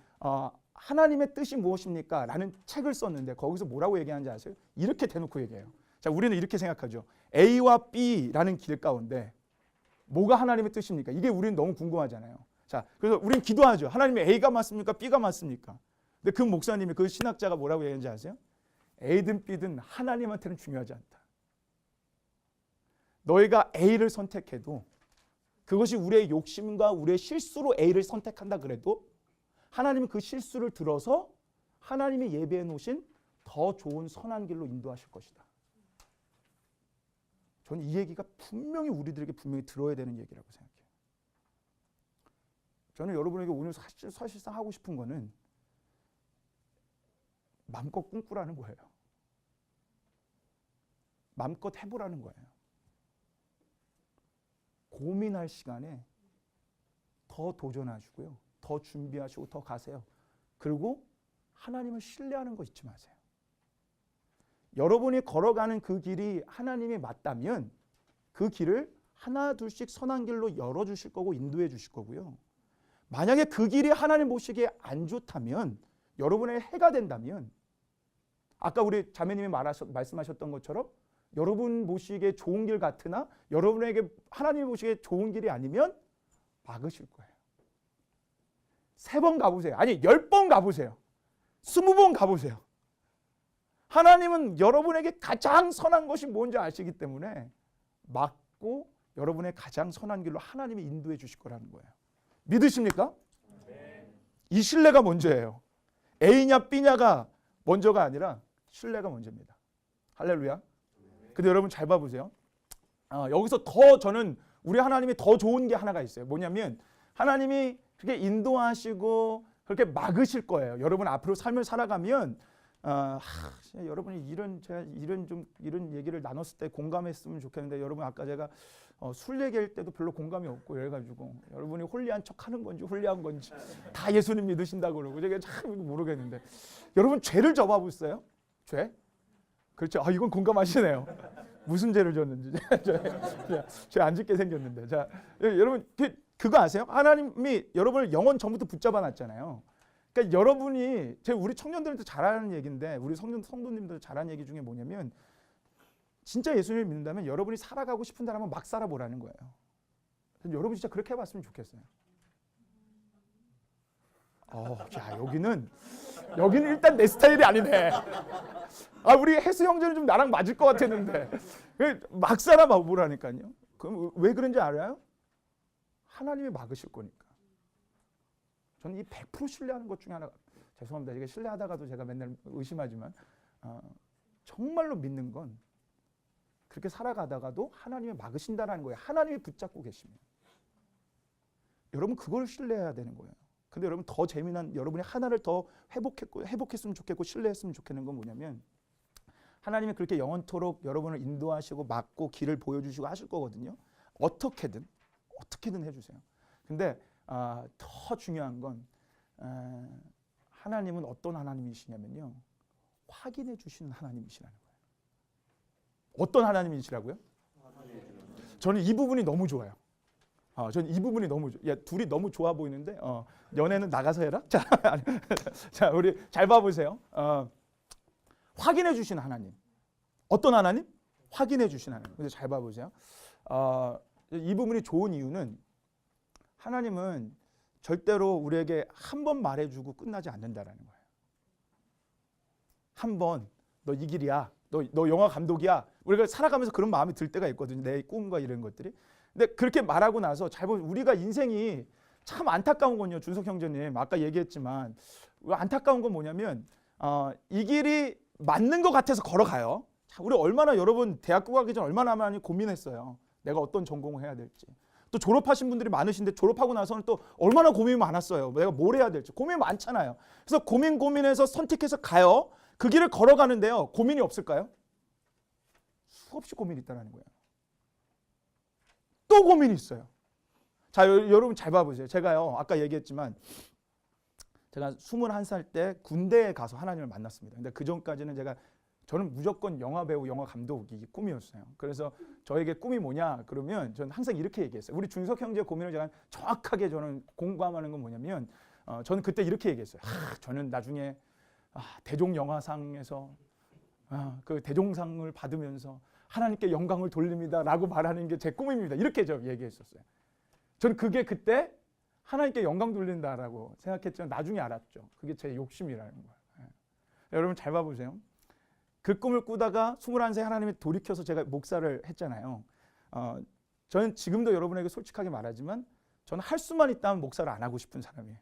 하나님의 뜻이 무엇입니까? 라는 책을 썼는데 거기서 뭐라고 얘기하는지 아세요? 이렇게 대놓고 얘기해요. 자, 우리는 이렇게 생각하죠. A와 B라는 길 가운데 뭐가 하나님의 뜻입니까? 이게 우리는 너무 궁금하잖아요. 자, 그래서 우리는 기도하죠. 하나님의 A가 맞습니까? B가 맞습니까? 근데 그 목사님이 그 신학자가 뭐라고 얘기하는지 아세요? A든 B든 하나님한테는 중요하지 않다. 너희가 A를 선택해도 그것이 우리의 욕심과 우리의 실수로 A를 선택한다 그래도 하나님은 그 실수를 들어서 하나님이 예비해 놓으신 더 좋은 선한 길로 인도하실 것이다. 저는 이 얘기가 분명히 우리들에게 분명히 들어야 되는 얘기라고 생각해요. 저는 여러분에게 오늘 사실상 하고 싶은 거는 마음껏 꿈꾸라는 거예요. 마음껏 해보라는 거예요. 고민할 시간에 더 도전하시고요. 더 준비하시고 더 가세요. 그리고 하나님을 신뢰하는 거 잊지 마세요. 여러분이 걸어가는 그 길이 하나님이 맞다면 그 길을 하나 둘씩 선한 길로 열어주실 거고 인도해 주실 거고요. 만약에 그 길이 하나님 보시기에 안 좋다면 여러분의 해가 된다면 아까 우리 자매님이 말씀하셨던 것처럼 여러분 보시기에 좋은 길 같으나 여러분에게 하나님이 보시기에 좋은 길이 아니면 막으실 거예요. 3번 가보세요. 아니 10번 가보세요. 20번 가보세요. 하나님은 여러분에게 가장 선한 것이 뭔지 아시기 때문에 막고 여러분의 가장 선한 길로 하나님이 인도해 주실 거라는 거예요. 믿으십니까? 이 신뢰가 먼저예요. A냐 B냐가 먼저가 아니라 신뢰가 먼저입니다. 할렐루야. 근데 여러분 잘 봐보세요. 여기서 더 저는 우리 하나님이 더 좋은 게 하나가 있어요. 뭐냐면 하나님이 그렇게 인도하시고 그렇게 막으실 거예요. 여러분 앞으로 삶을 살아가면 여러분이 이런 얘기를 나눴을 때 공감했으면 좋겠는데 여러분 아까 제가 술 얘기할 때도 별로 공감이 없고 이래가지고 여러분이 홀리한 척하는 건지 홀리한 건지 다 예수님 믿으신다고 그러고 제가 참 모르겠는데 여러분 죄를 져봐보셨어요? 죄? 그렇죠. 이건 공감하시네요. 무슨 죄를 졌는지 죄 안 짓게 생겼는데 자 여러분 그거 아세요? 하나님이 여러분을 영원 전부터 붙잡아 놨잖아요. 그러니까 여러분이 우리 청년들한테 잘하는 얘기인데 우리 성도님들 잘하는 얘기 중에 뭐냐면 진짜 예수님을 믿는다면 여러분이 살아가고 싶은 사람은 막 살아보라는 거예요. 여러분 진짜 그렇게 해봤으면 좋겠어요. 자 여기는 일단 내 스타일이 아니네. 우리 혜수 형제는 좀 나랑 맞을 것 같았는데 막 살아보라니까요. 그럼 왜 그런지 알아요? 하나님이 막으실 거니까. 저는 이 100% 신뢰하는 것 중에 하나가 죄송합니다. 이게 신뢰하다가도 제가 맨날 의심하지만 정말로 믿는 건 그렇게 살아가다가도 하나님이 막으신다는 거예요. 하나님이 붙잡고 계시면. 여러분 그걸 신뢰해야 되는 거예요. 근데 여러분 더 재미난 여러분이 하나를 더 회복했으면 좋겠고 신뢰했으면 좋겠는 건 뭐냐면 하나님이 그렇게 영원토록 여러분을 인도하시고 막고 길을 보여주시고 하실 거거든요. 어떻게든 해주세요. 근데 더 중요한 건 하나님은 어떤 하나님이시냐면요. 확인해 주시는 하나님이시라는 거예요. 어떤 하나님이시라고요? 저는 이 부분이 너무 좋아요. 저는 이 부분이 너무 좋아요. 둘이 너무 좋아 보이는데 연애는 나가서 해라? 자, 우리 잘 봐보세요. 확인해 주시는 하나님. 어떤 하나님? 확인해 주시는 하나님. 근데 잘 봐보세요. 이 부분이 좋은 이유는 하나님은 절대로 우리에게 한 번 말해주고 끝나지 않는다라는 거예요. 한 번 너 이 길이야. 너 영화 감독이야. 우리가 살아가면서 그런 마음이 들 때가 있거든요. 내 꿈과 이런 것들이. 근데 그렇게 말하고 나서 잘 보면 우리가 인생이 참 안타까운 건요. 준석 형제님 아까 얘기했지만 안타까운 건 뭐냐면 이 길이 맞는 것 같아서 걸어가요. 우리 얼마나 여러분 대학교 가기 전 얼마나 많이 고민했어요. 내가 어떤 전공을 해야 될지. 또 졸업하신 분들이 많으신데 졸업하고 나서는 또 얼마나 고민이 많았어요. 내가 뭘 해야 될지. 고민이 많잖아요. 그래서 고민해서 선택해서 가요. 그 길을 걸어가는데요. 고민이 없을까요? 수없이 고민이 있다는 거예요. 또 고민이 있어요. 자, 여러분 잘 봐보세요. 제가요. 아까 얘기했지만 제가 21살 때 군대에 가서 하나님을 만났습니다. 근데 그 전까지는 저는 무조건 영화 배우, 영화 감독이 꿈이었어요. 그래서 저에게 꿈이 뭐냐 그러면 저는 항상 이렇게 얘기했어요. 우리 준석 형제의 고민을 제가 정확하게 저는 공감하는 건 뭐냐면 저는 그때 이렇게 얘기했어요. 저는 나중에 대종영화상에서 그 대종상을 받으면서 하나님께 영광을 돌립니다라고 말하는 게 제 꿈입니다. 이렇게 저 얘기했었어요. 저는 그게 그때 하나님께 영광 돌린다라고 생각했지만 나중에 알았죠. 그게 제 욕심이라는 거예요. 여러분 잘 봐보세요. 그 꿈을 꾸다가 21세 하나님이 돌이켜서 제가 목사를 했잖아요. 저는 지금도 여러분에게 솔직하게 말하지만 저는 할 수만 있다면 목사를 안 하고 싶은 사람이에요.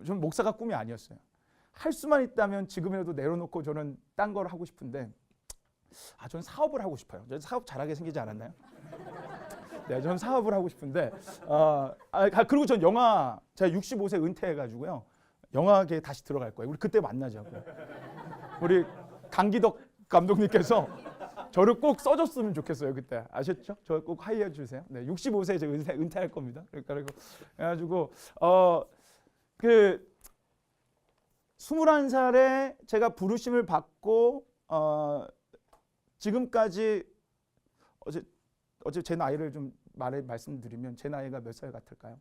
저는 목사가 꿈이 아니었어요. 할 수만 있다면 지금이라도 내려놓고 저는 딴 걸 하고 싶은데 저는 사업을 하고 싶어요. 저는 사업 잘하게 생기지 않았나요? 네, 저는 사업을 하고 싶은데 그리고 전 제가 65세 은퇴해가지고요. 영화계에 다시 들어갈 거예요. 우리 그때 만나자고. 우리 강기덕 감독님께서 저를 꼭 써줬으면 좋겠어요. 그때 아셨죠? 저 꼭 하이해 주세요. 네, 65세에 제가 은퇴할 겁니다. 그래가지고 21살에 제가 부르심을 받고 지금까지 어제 제 나이를 좀 말씀드리면 제 나이가 몇 살 같을까요?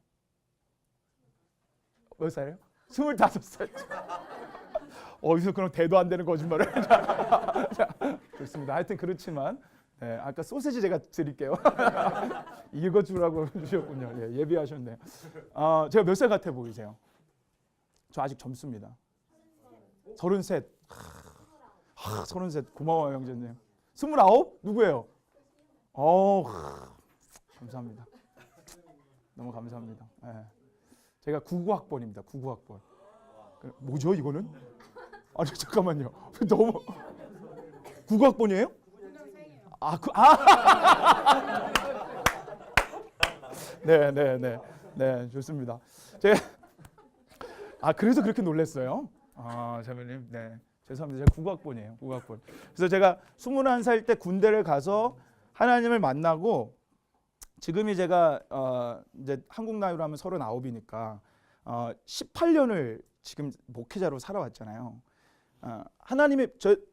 몇 살이요? 25살. 어디서 그런 대도 안 되는 거짓말을. 좋습니다. 하여튼 그렇지만 네, 아까 소세지 제가 드릴게요. 읽어주라고 주셨군요. 예, 예비하셨네요. 제가 몇 살 같아 보이세요? 저 아직 젊습니다. 33. 33 고마워요 형제님. 29? 누구예요? 감사합니다. 너무 감사합니다. 예. 제가 99학번입니다. 99학번. 뭐죠 이거는? 아니 잠깐만요. 너무 99학번이에요? 네, 좋습니다. 제가 그래서 그렇게 놀랐어요. 자매님, 네, 죄송합니다. 제가 99학번이에요. 99학번. 그래서 제가 21살 때 군대를 가서 하나님을 만나고 지금이 제가 이제 한국 나이로 하면 39이니까 18년을 지금 목회자로 살아왔잖아요.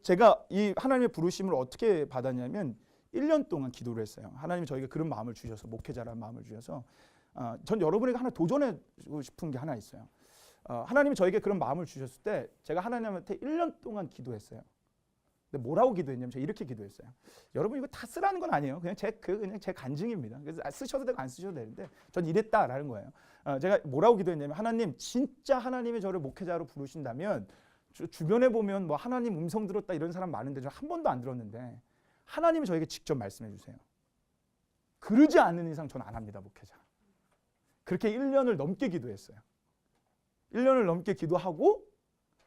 제가 이 하나님의 부르심을 어떻게 받았냐면 1년 동안 기도를 했어요. 하나님이 저에게 그런 마음을 주셔서, 목회자라는 마음을 주셔서 전 여러분에게 하나 도전해주고 싶은 게 하나 있어요. 하나님이 저에게 그런 마음을 주셨을 때 제가 하나님한테 1년 동안 기도했어요. 근데 뭐라고 기도했냐면 제가 이렇게 기도했어요. 여러분 이거 다 쓰라는 건 아니에요. 그냥 제 간증입니다. 그래서 쓰셔도 되고 안 쓰셔도 되는데 전 이랬다라는 거예요. 제가 뭐라고 기도했냐면 하나님 진짜 하나님이 저를 목회자로 부르신다면 주변에 보면 뭐 하나님 음성 들었다 이런 사람 많은데 저 한 번도 안 들었는데 하나님이 저에게 직접 말씀해 주세요. 그러지 않는 이상 전 안 합니다, 목회자. 그렇게 1년을 넘게 기도했어요. 1년을 넘게 기도하고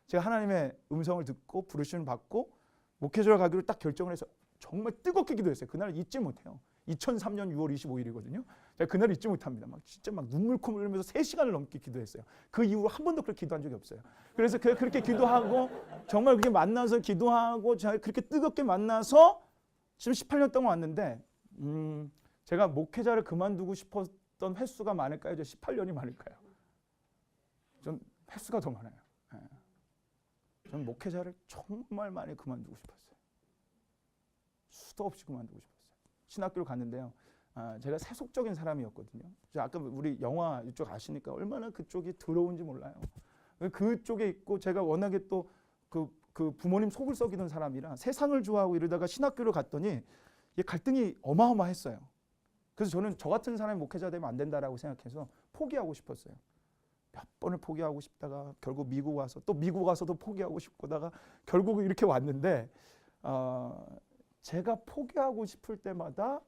제가 하나님의 음성을 듣고 부르심을 받고 목회자로 가기로 딱 결정을 해서 정말 뜨겁게 기도했어요. 그날을 잊지 못해요. 2003년 6월 25일이거든요. 제가 그날을 잊지 못합니다. 진짜 눈물 콧물 흘리면서 3시간을 넘게 기도했어요. 그 이후로 한 번도 그렇게 기도한 적이 없어요. 그래서 그렇게 기도하고 정말 그렇게 만나서 기도하고 제가 그렇게 뜨겁게 만나서 지금 18년 동안 왔는데 제가 목회자를 그만두고 싶었던 횟수가 많을까요? 18년이 많을까요? 전 횟수가 더 많아요. 전 목회자를 정말 많이 그만두고 싶었어요. 수도 없이 그만두고 싶었어요. 신학교를 갔는데요. 제가 세속적인 사람이었거든요. 아까 우리 영화 이쪽 아시니까 얼마나 그쪽이 더러운지 몰라요. 그쪽에 있고 제가 워낙에 또 그 부모님 속을 썩이던 사람이라 세상을 좋아하고 이러다가 신학교를 갔더니 갈등이 어마어마했어요. 그래서 저는 저 같은 사람이 목회자 되면 안 된다라고 생각해서 포기하고 싶었어요. 몇 번을 포기하고 싶다가 결국 미국 와서 또 미국 와서도 포기하고 싶다가 결국 이렇게 왔는데 제가 포기하고 싶을 때마다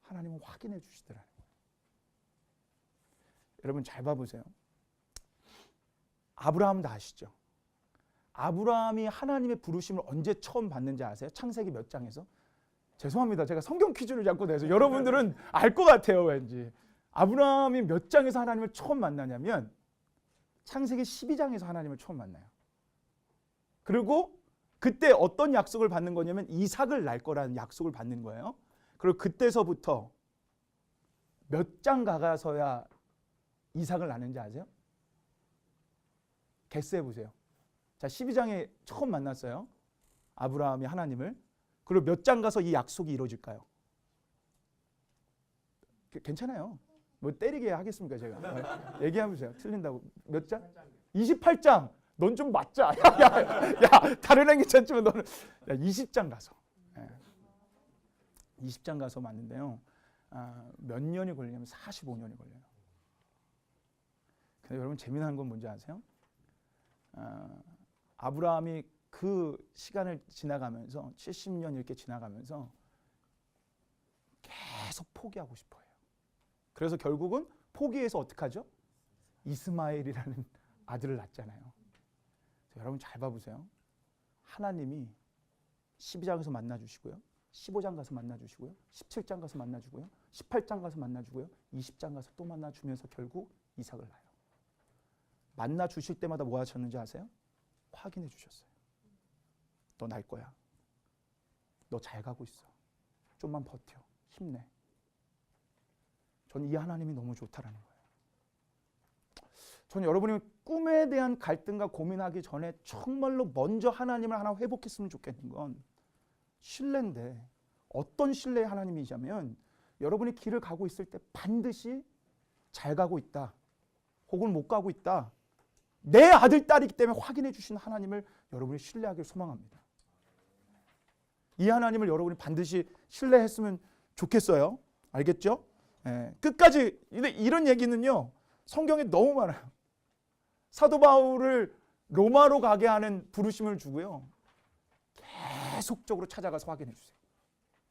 하나님은 확인해 주시더라고요. 여러분 잘 봐보세요. 아브라함도 아시죠? 아브라함이 하나님의 부르심을 언제 처음 받는지 아세요? 창세기 몇 장에서? 죄송합니다. 제가 성경 퀴즈를 자꾸 내서 여러분들은 알 것 같아요. 왠지. 아브라함이 몇 장에서 하나님을 처음 만나냐면 창세기 12장에서 하나님을 처음 만나요. 그리고 그때 어떤 약속을 받는 거냐면 이삭을 낳을 거라는 약속을 받는 거예요. 그리고 그때서부터 몇 장 가서야 이삭을 낳는지 아세요? 개스해 보세요. 자, 12장에 처음 만났어요. 아브라함이 하나님을. 그리고 몇 장 가서 이 약속이 이루어질까요? 괜찮아요. 뭐 때리게 하겠습니까 제가. 얘기해보세요. 틀린다고. 몇 장? 28장. 넌 좀 맞자. 야, 다른 애 괜찮지만 너는 20장 가서. 20장 가서 맞는데요. 몇 년이 걸리냐면 45년이 걸려요. 근데 여러분 재미난 건 뭔지 아세요? 아브라함이 그 시간을 지나가면서 70년 이렇게 지나가면서 계속 포기하고 싶어요. 그래서 결국은 포기해서 어떻게 하죠? 이스마엘이라는 아들을 낳잖아요. 여러분 잘 봐보세요. 하나님이 12장에서 만나주시고요. 15장 가서 만나주시고요. 17장 가서 만나주고요. 18장 가서 만나주고요. 20장 가서 또 만나주면서 결국 이삭을 낳아요. 만나주실 때마다 뭐 하셨는지 아세요? 확인해 주셨어요. 너 날 거야. 너 잘 가고 있어. 좀만 버텨. 힘내. 저는 이 하나님이 너무 좋다라는 거예요. 저는 여러분이 꿈에 대한 갈등과 고민하기 전에 정말로 먼저 하나님을 하나 회복했으면 좋겠는 건 신뢰인데 어떤 신뢰의 하나님이냐면 여러분이 길을 가고 있을 때 반드시 잘 가고 있다. 혹은 못 가고 있다. 내 아들, 딸이기 때문에 확인해 주신 하나님을 여러분이 신뢰하길 소망합니다. 이 하나님을 여러분이 반드시 신뢰했으면 좋겠어요. 알겠죠? 끝까지 이런 얘기는요. 성경에 너무 많아요. 사도 바울을 로마로 가게 하는 부르심을 주고요. 계속적으로 찾아가서 확인해 주세요.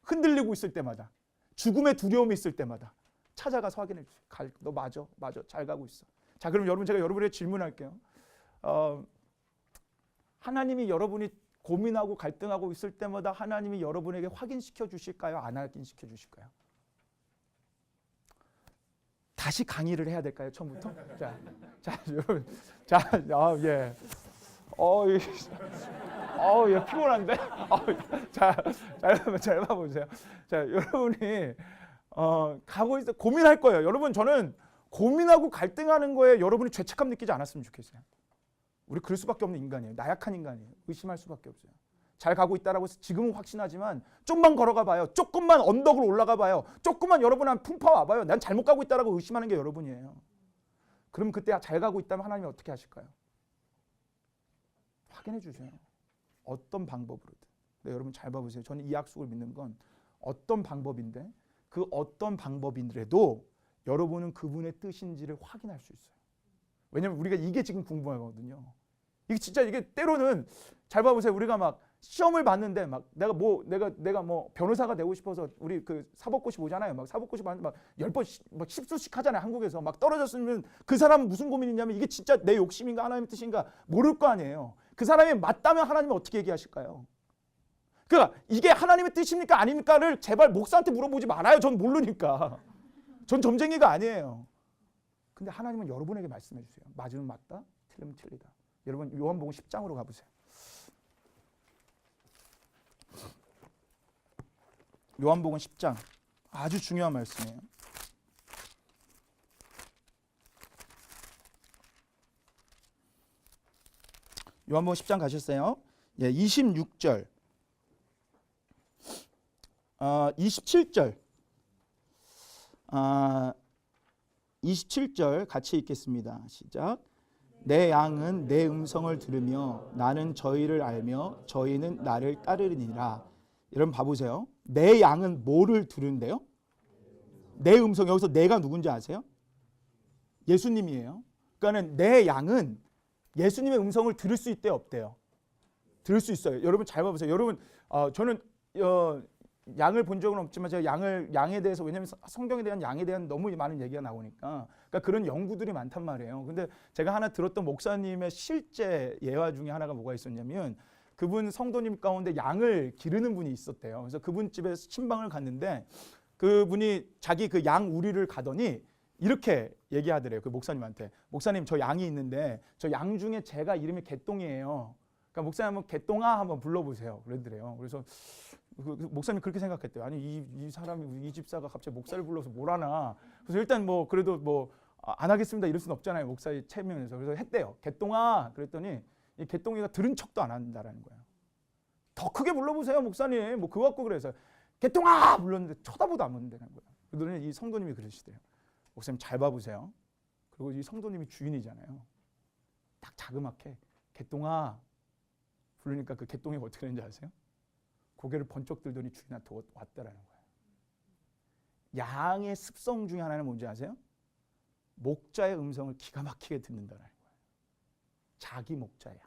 흔들리고 있을 때마다, 죽음의 두려움이 있을 때마다 찾아가서 확인해 주세요. 너 맞아, 잘 가고 있어. 자, 그럼 여러분, 제가 여러분에게 질문할게요. 하나님이 여러분이 고민하고 갈등하고 있을 때마다 하나님이 여러분에게 확인시켜 주실까요? 안 확인시켜 주실까요? 다시 강의를 해야 될까요? 처음부터? 자, 여러분, 예. 예, 피곤한데? 여러분, 잘 봐보세요. 자, 여러분이, 가고 있어, 고민할 거예요. 여러분, 저는 고민하고 갈등하는 거에 여러분이 죄책감 느끼지 않았으면 좋겠어요. 우리 그럴 수밖에 없는 인간이에요. 나약한 인간이에요. 의심할 수밖에 없어요. 잘 가고 있다라고 해서 지금은 확신하지만 좀만 걸어가 봐요. 조금만 언덕을 올라가 봐요. 조금만 여러분 한 풍파 와봐요. 난 잘못 가고 있다라고 의심하는 게 여러분이에요. 그럼 그때 잘 가고 있다면 하나님이 어떻게 하실까요? 확인해 주세요. 어떤 방법으로든. 네, 여러분 잘 봐보세요. 저는 이 약속을 믿는 건 어떤 방법인데 그 어떤 방법인데도 여러분은 그분의 뜻인지를 확인할 수 있어요. 왜냐면 우리가 이게 지금 궁금하거든요. 이게 진짜 이게 때로는 잘 봐보세요. 우리가 막 시험을 봤는데 막 내가 뭐 변호사가 되고 싶어서 우리 그 사법고시 보잖아요. 막 사법고시 봤는데 막 10번 막 10수씩 하잖아요. 한국에서 막 떨어졌으면 그 사람은 무슨 고민이 있냐면 이게 진짜 내 욕심인가 하나님의 뜻인가 모를 거 아니에요. 그 사람이 맞다면 하나님이 어떻게 얘기하실까요? 그러니까 이게 하나님의 뜻입니까 아닙니까를 제발 목사한테 물어보지 말아요. 전 모르니까. 전 점쟁이가 아니에요. 근데 하나님은 여러분에게 말씀해 주세요. 맞으면 맞다, 틀리면 틀리다. 여러분 요한복음 10장으로 가보세요. 요한복음 10장 아주 중요한 말씀이에요. 요한복음 10장 가셨어요? 예, 26절, 27절, 27절 같이 읽겠습니다. 시작. 내 양은 내 음성을 들으며 나는 저희를 알며 저희는 나를 따르리니라. 여러분 봐보세요. 내 양은 뭐를 들은대요? 내 음성. 여기서 내가 누군지 아세요? 예수님이에요. 그러니까 내 양은 예수님의 음성을 들을 수 있대요, 없대요? 들을 수 있어요. 여러분 잘 봐보세요. 여러분 저는 양을 본 적은 없지만 제가 양에 대해서, 왜냐하면 성경에 대한 양에 대한 너무 많은 얘기가 나오니까, 그러니까 그런 연구들이 많단 말이에요. 근데 제가 하나 들었던 목사님의 실제 예화 중에 하나가 뭐가 있었냐면, 그분 성도님 가운데 양을 기르는 분이 있었대요. 그래서 그분 집에 신방을 갔는데 그분이 자기 그 양 우리를 가더니 이렇게 얘기하더래요. 그 목사님한테. 목사님, 저 양이 있는데 저 양 중에 제가 이름이 개똥이에요. 그러니까 목사님 한번 개똥아 한번 불러보세요. 그러더래요. 그래서 목사님 그렇게 생각했대요. 아니 이 사람이, 이 집사가 갑자기 목사를 불러서 뭘 하나. 그래서 일단 뭐 그래도 뭐 안 하겠습니다 이럴 수는 없잖아요. 목사의 체면에서. 그래서 했대요. 개똥아. 그랬더니 이 개똥이가 들은 척도 안 한다라는 거예요. 더 크게 불러보세요 목사님. 뭐 그거 갖고 그래서 개똥아 불렀는데 쳐다보도 안 본다는 거예요. 그러더니 이 성도님이 그러시대요. 목사님 잘 봐보세요. 그리고 이 성도님이 주인이잖아요. 딱 자그맣게 개똥아 부르니까 그 개똥이가 어떻게 되는지 아세요? 고개를 번쩍 들더니 주인한테 왔다라는 거예요. 양의 습성 중에 하나는 뭔지 아세요? 목자의 음성을 기가 막히게 듣는다라는 거예요. 자기 목자야.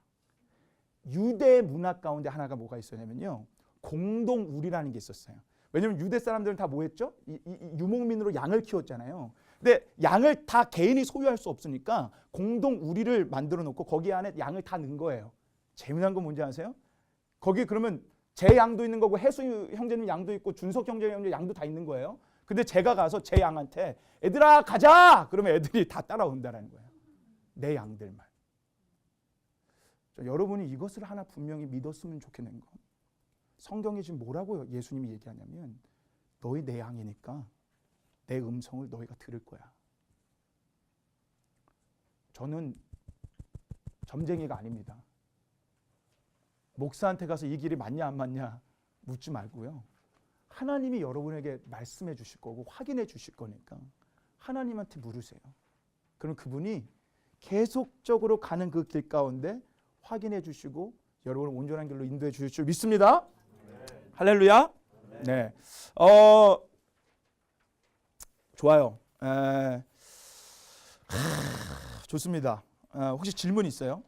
유대 문화 가운데 하나가 뭐가 있었냐면요, 공동 우리라는 게 있었어요. 왜냐면 유대 사람들은 다 뭐 했죠? 유목민으로 양을 키웠잖아요. 근데 양을 다 개인이 소유할 수 없으니까 공동 우리를 만들어 놓고 거기 안에 양을 다 넣은 거예요. 재미난 건 뭔지 아세요? 거기 그러면 제 양도 있는 거고 해수 형제님 양도 있고 준석 형제님 양도 다 있는 거예요. 근데 제가 가서 제 양한테 애들아 가자! 그러면 애들이 다 따라온다라는 거예요. 내 양들만. 여러분이 이것을 하나 분명히 믿었으면 좋겠는 건, 성경에 지금 뭐라고 예수님이 얘기하냐면 너희 내 양이니까 내 음성을 너희가 들을 거야. 저는 점쟁이가 아닙니다. 목사한테 가서 이 길이 맞냐 안 맞냐 묻지 말고요. 하나님이 여러분에게 말씀해 주실 거고 확인해 주실 거니까 하나님한테 물으세요. 그럼 그분이 계속적으로 가는 그 길 가운데 확인해 주시고 여러분을 온전한 길로 인도해 주실 줄 믿습니다. 네. 할렐루야. 네. 좋아요. 좋습니다. 혹시 질문 있어요?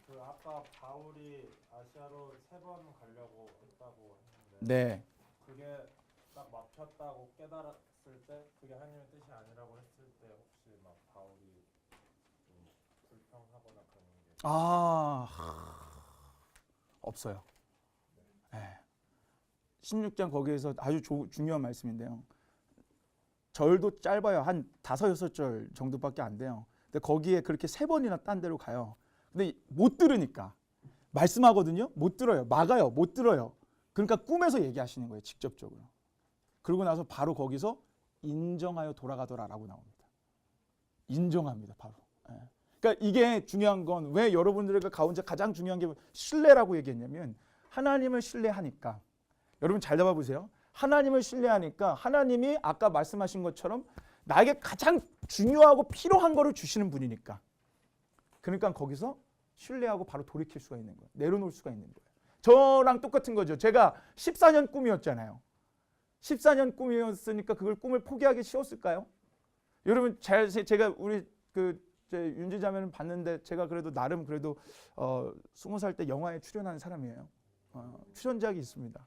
그 아까 바울이 아시아로 네. 그게 딱 막혔다고 깨달았을 때 그게 하나님의 뜻이 아니라고 했을 때 혹시 막 바울이 좀 불평하거나 그런 게 아, 없어요. 네. 16장 거기에서 아주 중요한 말씀인데요. 절도 짧아요. 한 5-6절 정도밖에 안 돼요. 근데 거기에 그렇게 3번이나 딴 데로 가요. 근데 못 들으니까 말씀하거든요. 못 들어요. 막아요. 못 들어요. 그러니까 꿈에서 얘기하시는 거예요. 직접적으로. 그러고 나서 바로 거기서 인정하여 돌아가더라라고 나옵니다. 인정합니다. 바로. 예. 그러니까 이게 중요한 건 왜 여러분들과 가운데 가장 중요한 게 신뢰라고 얘기했냐면 하나님을 신뢰하니까 여러분 잘 잡아보세요. 하나님을 신뢰하니까 하나님이 아까 말씀하신 것처럼 나에게 가장 중요하고 필요한 거를 주시는 분이니까 그러니까 거기서 신뢰하고 바로 돌이킬 수가 있는 거예요. 내려놓을 수가 있는 거예요. 저랑 똑같은 거죠. 제가 14년 꿈이었잖아요. 14년 꿈이었으니까 그걸 꿈을 포기하기 쉬웠을까요? 여러분 제가 우리 윤지자매는 봤는데 제가 그래도 나름 그래도 20살 때 영화에 출연한 사람이에요. 출연작이 있습니다.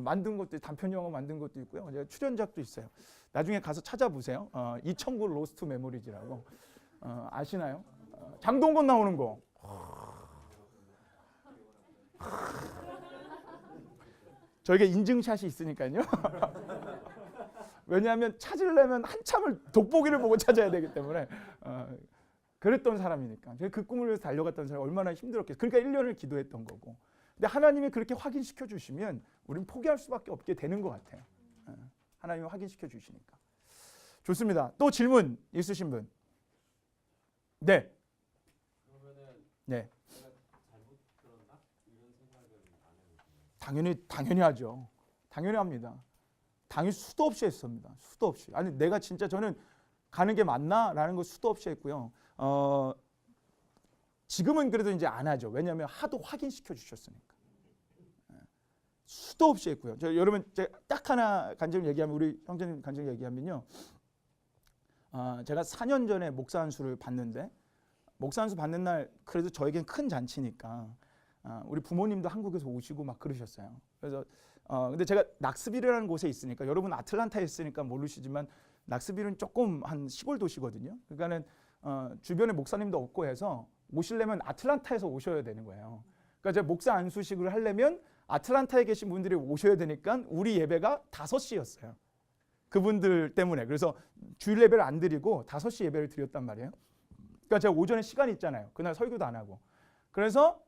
만든 것도 단편 영화 만든 것도 있고요. 제가 출연작도 있어요. 나중에 가서 찾아보세요. 2009 로스트 메모리즈라고 아시나요? 장동건 나오는 거. 저에게 인증샷이 있으니까요. 왜냐하면 찾으려면 한참을 돋보기를 보고 찾아야 되기 때문에 그랬던 사람이니까. 제가 그 꿈을 위해서 달려갔던 사람이 얼마나 힘들었겠어요. 그러니까 1년을 기도했던 거고. 근데 하나님이 그렇게 확인시켜 주시면 우리는 포기할 수밖에 없게 되는 것 같아요. 하나님이 확인시켜 주시니까. 좋습니다. 또 질문 있으신 분? 네. 그러면은 네. 내가 잘못 들었나? 이런 생각을 안 해보시나요? 당연히 하죠. 당연히 합니다. 당연히 수도 없이 했습니다. 수도 없이. 아니 내가 진짜 저는 가는 게 맞나라는 거 수도 없이 했고요. 지금은 그래도 이제 안 하죠. 왜냐하면 하도 확인시켜 주셨으니까. 수도 없이 했고요. 여러분 제가 딱 하나 간증 얘기하면 우리 형제님 간증 얘기하면요. 제가 4년 전에 목사 안수를 받는데 목사 안수 받는 날 그래도 저에겐 큰 잔치니까 우리 부모님도 한국에서 오시고 막 그러셨어요. 그래서 근데 제가 낙스빌이라는 곳에 있으니까 여러분 아틀란타에 있으니까 모르시지만 낙스빌은 조금 한 시골 도시거든요. 그러니까는 주변에 목사님도 없고 해서 오시려면 아틀란타에서 오셔야 되는 거예요. 그러니까 제가 목사 안수식을 하려면 아틀란타에 계신 분들이 오셔야 되니까 우리 예배가 5시였어요. 그분들 때문에. 그래서 주일 예배를 안 드리고 5시 예배를 드렸단 말이에요. 그러니까 제가 오전에 시간이 있잖아요. 그날 설교도 안 하고. 그래서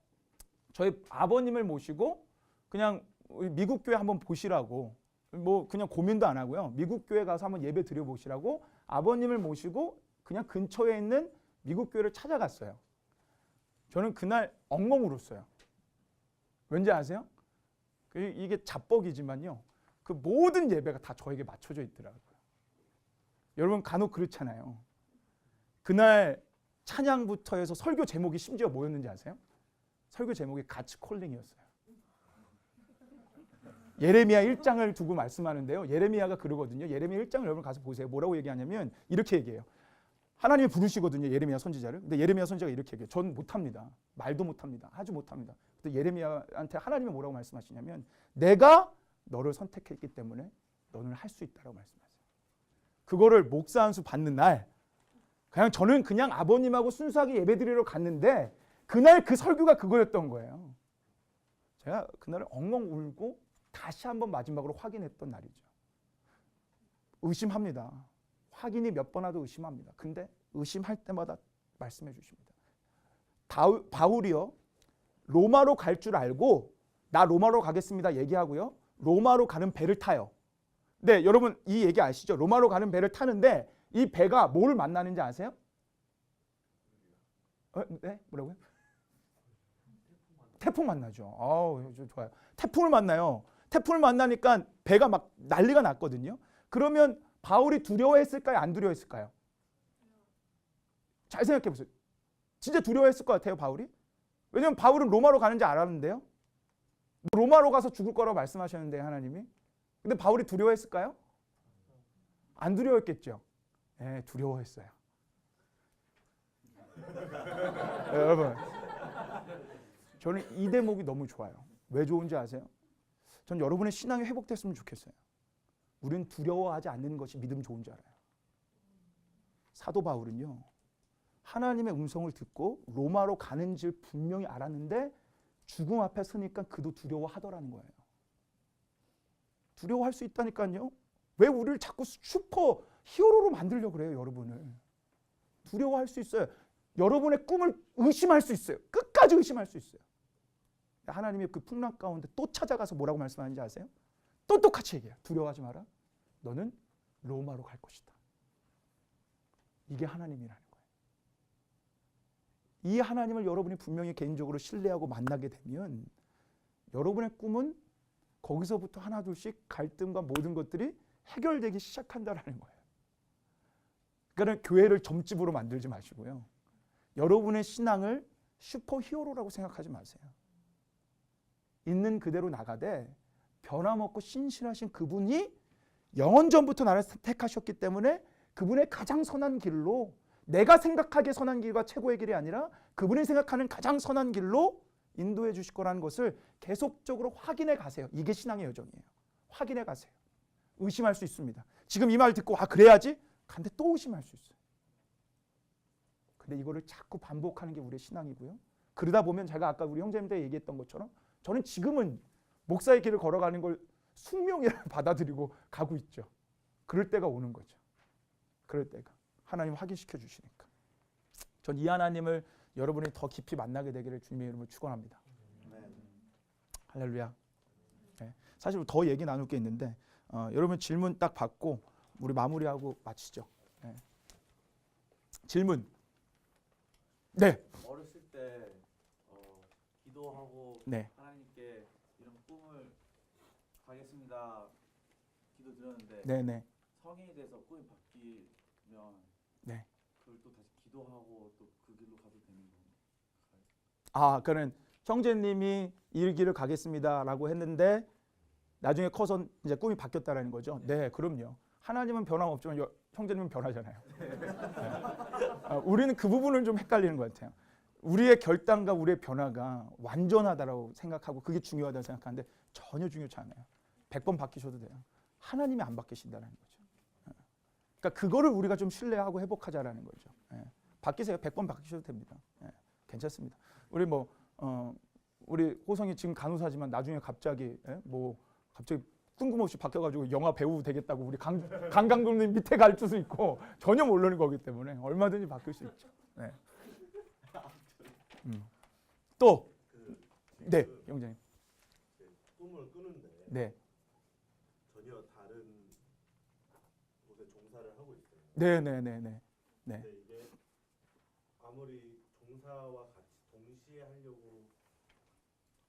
저희 아버님을 모시고 그냥 미국 교회 한번 보시라고 뭐 그냥 고민도 안 하고요. 미국 교회 가서 한번 예배 드려 보시라고 아버님을 모시고 그냥 근처에 있는 미국 교회를 찾아갔어요. 저는 그날 엉엉 울었어요. 왠지 아세요? 이게 자뻑이지만요. 그 모든 예배가 다 저에게 맞춰져 있더라고요. 여러분 간혹 그렇잖아요. 그날 찬양부터 해서 설교 제목이 심지어 뭐였는지 아세요? 설교 제목이 가츠 콜링이었어요. 예레미야 1장을 두고 말씀하는데요. 예레미야가 그러거든요. 예레미야 1장을 여러분 가서 보세요. 뭐라고 얘기하냐면 이렇게 얘기해요. 하나님이 부르시거든요. 예레미야 선지자를. 근데 예레미야 선지자가 이렇게 얘기해요. 전 못합니다. 말도 못합니다. 아주 못합니다. 근데 예레미야한테 하나님이 뭐라고 말씀하시냐면 내가 너를 선택했기 때문에 너는 할 수 있다라고 말씀하세요. 그거를 목사 안수 받는 날 그냥 저는 그냥 아버님하고 순수하게 예배드리러 갔는데 그날 그 설교가 그거였던 거예요. 제가 그날 엉엉 울고 다시 한번 마지막으로 확인했던 날이죠. 의심합니다. 확인이 몇 번 하도 의심합니다. 근데 의심할 때마다 말씀해 주십니다. 바울이요. 로마로 갈 줄 알고 나 로마로 가겠습니다 얘기하고요. 로마로 가는 배를 타요. 네, 여러분 이 얘기 아시죠? 로마로 가는 배를 타는데 이 배가 뭘 만나는지 아세요? 네? 뭐라고요? 태풍 만나죠. 아우, 좋아요. 태풍을 만나요. 태풍을 만나니까 배가 막 난리가 났거든요. 그러면 바울이 두려워했을까요? 안 두려워했을까요? 잘 생각해 보세요. 진짜 두려워했을 것 같아요, 바울이? 왜냐면 바울은 로마로 가는지 알았는데요. 로마로 가서 죽을 거라고 말씀하셨는데 하나님이. 근데 바울이 두려워했을까요? 안 두려워했겠죠. 네, 두려워했어요. 여러분, 저는 이 대목이 너무 좋아요. 왜 좋은지 아세요? 전 여러분의 신앙이 회복됐으면 좋겠어요. 우리는 두려워하지 않는 것이 믿음 좋은 줄 알아요. 사도 바울은요, 하나님의 음성을 듣고 로마로 가는 줄 분명히 알았는데 죽음 앞에 서니까 그도 두려워하더라는 거예요. 두려워할 수 있다니까요. 왜 우리를 자꾸 슈퍼 히어로로 만들려고 그래요, 여러분을. 두려워할 수 있어요. 여러분의 꿈을 의심할 수 있어요. 끝까지 의심할 수 있어요. 하나님의 그 풍랑 가운데 또 찾아가서 뭐라고 말씀하는지 아세요? 또 똑같이 얘기해요. 두려워하지 마라. 너는 로마로 갈 것이다. 이게 하나님이라는 거예요. 이 하나님을 여러분이 분명히 개인적으로 신뢰하고 만나게 되면 여러분의 꿈은 거기서부터 하나둘씩 갈등과 모든 것들이 해결되기 시작한다라는 거예요. 그러니까 교회를 점집으로 만들지 마시고요. 여러분의 신앙을 슈퍼 히어로라고 생각하지 마세요. 있는 그대로 나가되 변함없고 신실하신 그분이 영원전부터 나를 택하셨기 때문에 그분의 가장 선한 길로, 내가 생각하기에 선한 길과 최고의 길이 아니라 그분이 생각하는 가장 선한 길로 인도해 주실 거라는 것을 계속적으로 확인해 가세요. 이게 신앙의 여정이에요. 확인해 가세요. 의심할 수 있습니다. 지금 이 말 듣고 그래야지? 근데 또 의심할 수 있어요. 근데 이거를 자꾸 반복하는 게 우리의 신앙이고요. 그러다 보면 제가 아까 우리 형제님들 얘기했던 것처럼 저는 지금은 목사의 길을 걸어가는 걸 숙명이라 받아들이고 가고 있죠. 그럴 때가 오는 거죠. 그럴 때가. 하나님 확인시켜 주시니까. 전 이 하나님을 여러분이 더 깊이 만나게 되기를 주님의 이름으로 축원합니다. 할렐루야. 네. 사실 더 얘기 나눌 게 있는데 여러분 질문 딱 받고 우리 마무리하고 마치죠. 네. 질문. 네. 어렸을 때 기도하고 네. 하나님께 이런 꿈을 가겠습니다 기도 드렸는데 네네. 성인이 돼서 꿈이 바뀌면 네. 그걸 또 다시 기도하고 또 그 길로 가도 되는 건가요? 그는 형제님이 이 길을 가겠습니다라고 했는데 나중에 커서 이제 꿈이 바뀌었다라는 거죠. 네, 그럼요. 하나님은 변함없지만 형제님은 변하잖아요. 네. 우리는 그 부분을 좀 헷갈리는 것 같아요. 우리의 결단과 우리의 변화가 완전하다라고 생각하고 그게 중요하다고 생각하는데 전혀 중요치 않아요. 100번 바뀌셔도 돼요. 하나님이 안 바뀌신다는 거죠. 그러니까 그거를 우리가 좀 신뢰하고 회복하자라는 거죠. 바뀌세요. 100번 바뀌셔도 됩니다. 괜찮습니다. 우리 우리 호성이 지금 간호사지만 나중에 갑자기 갑자기 뜬금없이 바뀌어가지고 영화 배우 되겠다고 우리 강강금님 밑에 갈 수도 있고 전혀 모르는 거기 때문에 얼마든지 바뀔 수 있죠. 네. 또 네, 형제님. 꿈을 꾸는데 네. 전혀 다른 곳에 종사를 하고 있어요. 네네네네. 네. 근데 이게 아무리 종사와 같이 동시에 하려고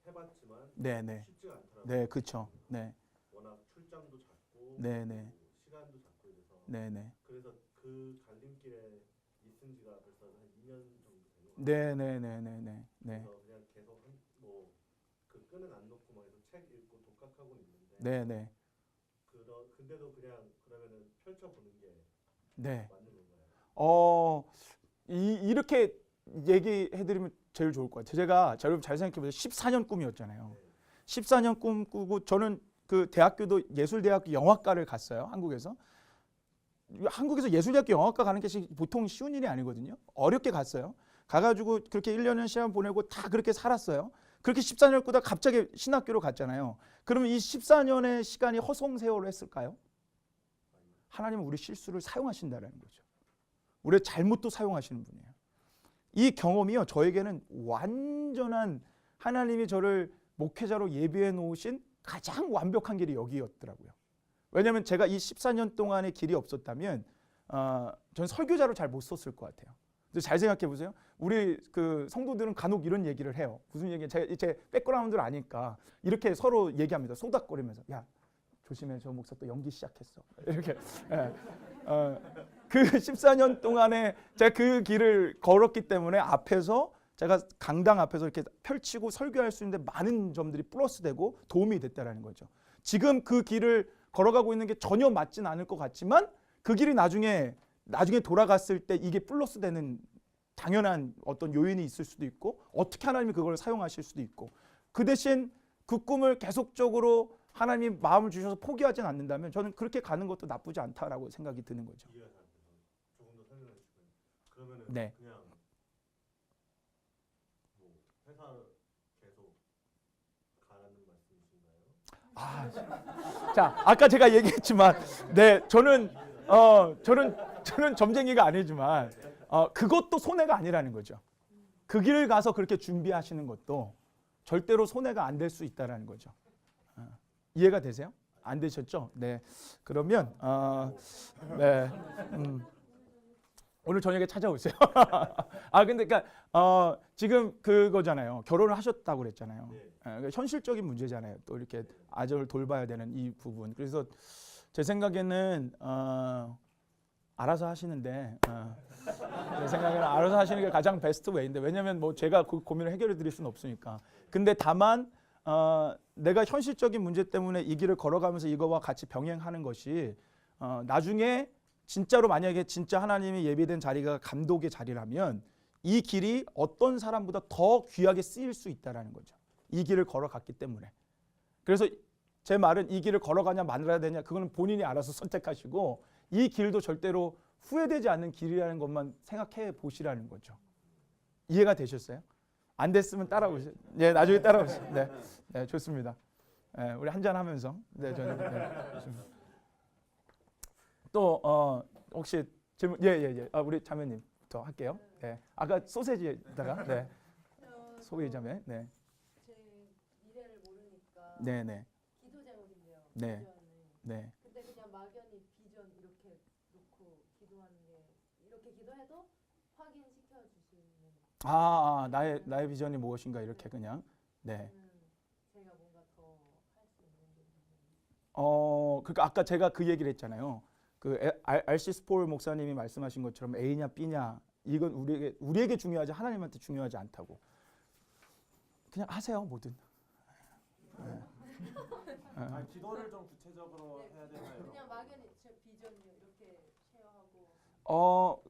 해봤지만 네네. 쉽지가 않더라고요. 네, 그렇죠. 네. 워낙 출장도 작고 네네. 시간도 작고 이래서 네네. 그래서 그 갈림길에 있은 지가 벌써 한 2년 정도 된 것 같아요. 네네네네네. 네. 그래서 그냥 계속 그 끈은 안 놓고 막 계속 책 읽고 독학하고 있는데 네네. 근데도 그냥 그러면은 펼쳐보는 게 네. 맞는 건가요? 이렇게 얘기해드리면 제일 좋을 것 같아요. 제가 여러분 잘 생각해보세요. 14년 꿈이었잖아요. 14년 꿈 꾸고 저는 그 대학교도 예술대학교 영화과를 갔어요. 한국에서 예술대학교 영화과 가는 게 보통 쉬운 일이 아니거든요. 어렵게 갔어요. 가가지고 그렇게 1년을 시간 보내고 다 그렇게 살았어요. 그렇게 14년을 꾸다 갑자기 신학교로 갔잖아요. 그러면 이 14년의 시간이 허송세월을 했을까요? 하나님은 우리 실수를 사용하신다는 거죠. 우리의 잘못도 사용하시는 분이에요. 이 경험이요, 저에게는 완전한 하나님이 저를 목회자로 예비해 놓으신 가장 완벽한 길이 여기였더라고요. 왜냐하면 제가 이 14년 동안의 길이 없었다면 전 설교자로 잘 못 썼을 것 같아요. 잘 생각해 보세요. 우리 그 성도들은 간혹 이런 얘기를 해요. 무슨 얘기? 제 백그라운드를 아니까 이렇게 서로 얘기합니다. 소닥거리면서 야 조심해, 저 목사 또 연기 시작했어. 이렇게. 그 14년 동안에 제가 그 길을 걸었기 때문에 앞에서 제가 강당 앞에서 이렇게 펼치고 설교할 수 있는데 많은 점들이 플러스되고 도움이 됐다라는 거죠. 지금 그 길을 걸어가고 있는 게 전혀 맞진 않을 것 같지만 그 길이 나중에 돌아갔을 때 이게 플러스되는 당연한 어떤 요인이 있을 수도 있고 어떻게 하나님이 그걸 사용하실 수도 있고 그 대신 그 꿈을 계속적으로 하나님이 마음을 주셔서 포기하진 않는다면 저는 그렇게 가는 것도 나쁘지 않다라고 생각이 드는 거죠. 이해가 잘 안 돼서 조금 더 설명해 주시면. 그러면은 네. 그냥 뭐 회사 계속 가라는 말씀이신가요? 자, 아까 제가 얘기했지만, 네, 저는 점쟁이가 아니지만, 그것도 손해가 아니라는 거죠. 그 길을 가서 그렇게 준비하시는 것도 절대로 손해가 안 될 수 있다라는 거죠. 이해가 되세요? 안 되셨죠? 네. 그러면, 네, 오늘 저녁에 찾아오세요. 근데 그러니까 지금 그거잖아요. 결혼을 하셨다고 그랬잖아요. 네. 그러니까 현실적인 문제잖아요. 또 이렇게 아이를 돌봐야 되는 이 부분. 그래서 제 생각에는 알아서 하시는데 제 생각에는 알아서 하시는 게 가장 베스트 웨이인데, 왜냐하면 뭐 제가 그 고민을 해결해 드릴 수는 없으니까. 근데 다만 내가 현실적인 문제 때문에 이 길을 걸어가면서 이거와 같이 병행하는 것이 나중에 진짜로 만약에 진짜 하나님이 예비된 자리가 감독의 자리라면 이 길이 어떤 사람보다 더 귀하게 쓰일 수 있다라는 거죠. 이 길을 걸어갔기 때문에. 그래서 제 말은 이 길을 걸어가냐 말아야 되냐 그거는 본인이 알아서 선택하시고, 이 길도 절대로 후회되지 않는 길이라는 것만 생각해 보시라는 거죠. 이해가 되셨어요? 안 됐으면 따라오세요. 네, 나중에 따라오세요. 네, 네, 좋습니다. 네, 우리 한잔 하면서. 네, 저는 좋습니다. 또 혹시 질문? 예. 우리 자매님부터 할게요. 네, 아까 소세지에다가 네, 소위 자매. 네, 제 미래를 모르니까 네. 기도 제목인데요. 네. 비전을. 네. 근데 그냥 막연히 비전 이렇게 놓고 기도하는 게, 이렇게 기도해도 확인시켜 주시는 나의 비전이 무엇인가 이렇게 그냥. 네. 제가 뭔가 더 할 수 있는 게 있는지. 그러니까 아까 제가 그 얘기를 했잖아요. 그 R.C. 스폴 목사님이 말씀하신 것처럼 A냐 B냐 이건 우리에게 중요하지 하나님한테 중요하지 않다고. 그냥 하세요 뭐든. 기도를 좀 구체적으로 해야 되나요? 그냥 막연히 제 비전이요 이렇게 쉐어하고.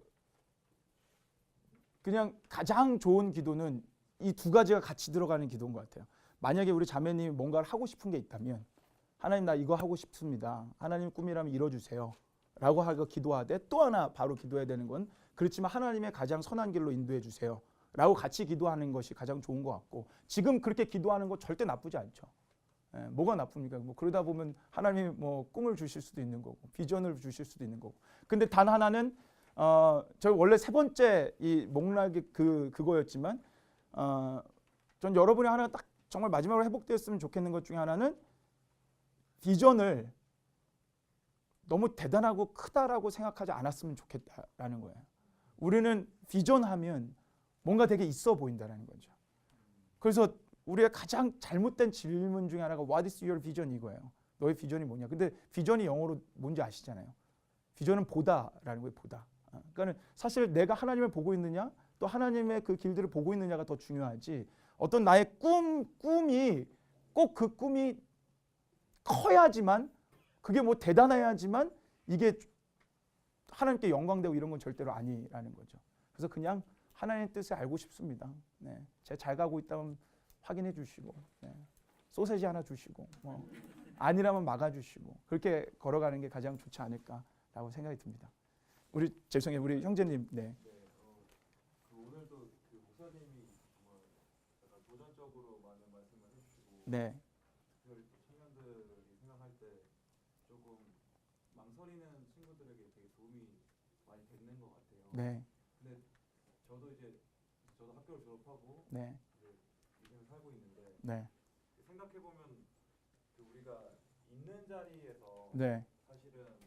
그냥 가장 좋은 기도는 이 두 가지가 같이 들어가는 기도인 것 같아요. 만약에 우리 자매님이 뭔가를 하고 싶은 게 있다면, 하나님 나 이거 하고 싶습니다. 하나님 꿈이라면 이뤄주세요. 라고 하고 기도하되, 또 하나 바로 기도해야 되는 건, 그렇지만 하나님의 가장 선한 길로 인도해 주세요. 라고 같이 기도하는 것이 가장 좋은 것 같고, 지금 그렇게 기도하는 거 절대 나쁘지 않죠. 뭐가 나쁩니까? 뭐 그러다 보면 하나님이 뭐 꿈을 주실 수도 있는 거고, 비전을 주실 수도 있는 거고. 근데 단 하나는 저 원래 세 번째 이 목락이 그거였지만, 전 여러분이 하나 딱 정말 마지막으로 회복되었으면 좋겠는 것 중에 하나는, 비전을 너무 대단하고 크다라고 생각하지 않았으면 좋겠다라는 거예요. 우리는 비전하면 뭔가 되게 있어 보인다라는 거죠. 그래서 우리가 가장 잘못된 질문 중에 하나가 What is your vision? 이거예요. 너의 비전이 뭐냐? 근데 비전이 영어로 뭔지 아시잖아요. 비전은 보다라는 거예요. 보다. 그러니까 사실 내가 하나님을 보고 있느냐, 또 하나님의 그 길들을 보고 있느냐가 더 중요하지, 어떤 나의 꿈이 꼭 그 꿈이 커야지만, 그게 뭐 대단해야지만 이게 하나님께 영광되고 이런 건 절대로 아니라는 거죠. 그래서 그냥 하나님의 뜻을 알고 싶습니다. 네. 제가 잘 가고 있다면 확인해 주시고, 네. 소세지 하나 주시고, 뭐 아니라면 막아주시고, 그렇게 걸어가는 게 가장 좋지 않을까라고 생각이 듭니다. 죄송해요, 우리 형제님. 네. 그 오늘도 그 목사님이 정말 약간 도전적으로 많은 말씀을 해주시고, 네. 특별히 또 청년들이 생각할 때 조금 망설이는 친구들에게 되게 도움이 많이 됐는 것 같아요. 네. 근데 저도 학교를 졸업하고 네. 이제 인생을 살고 있는데, 네. 생각해 보면 그 우리가 있는 자리에서 네. 사실은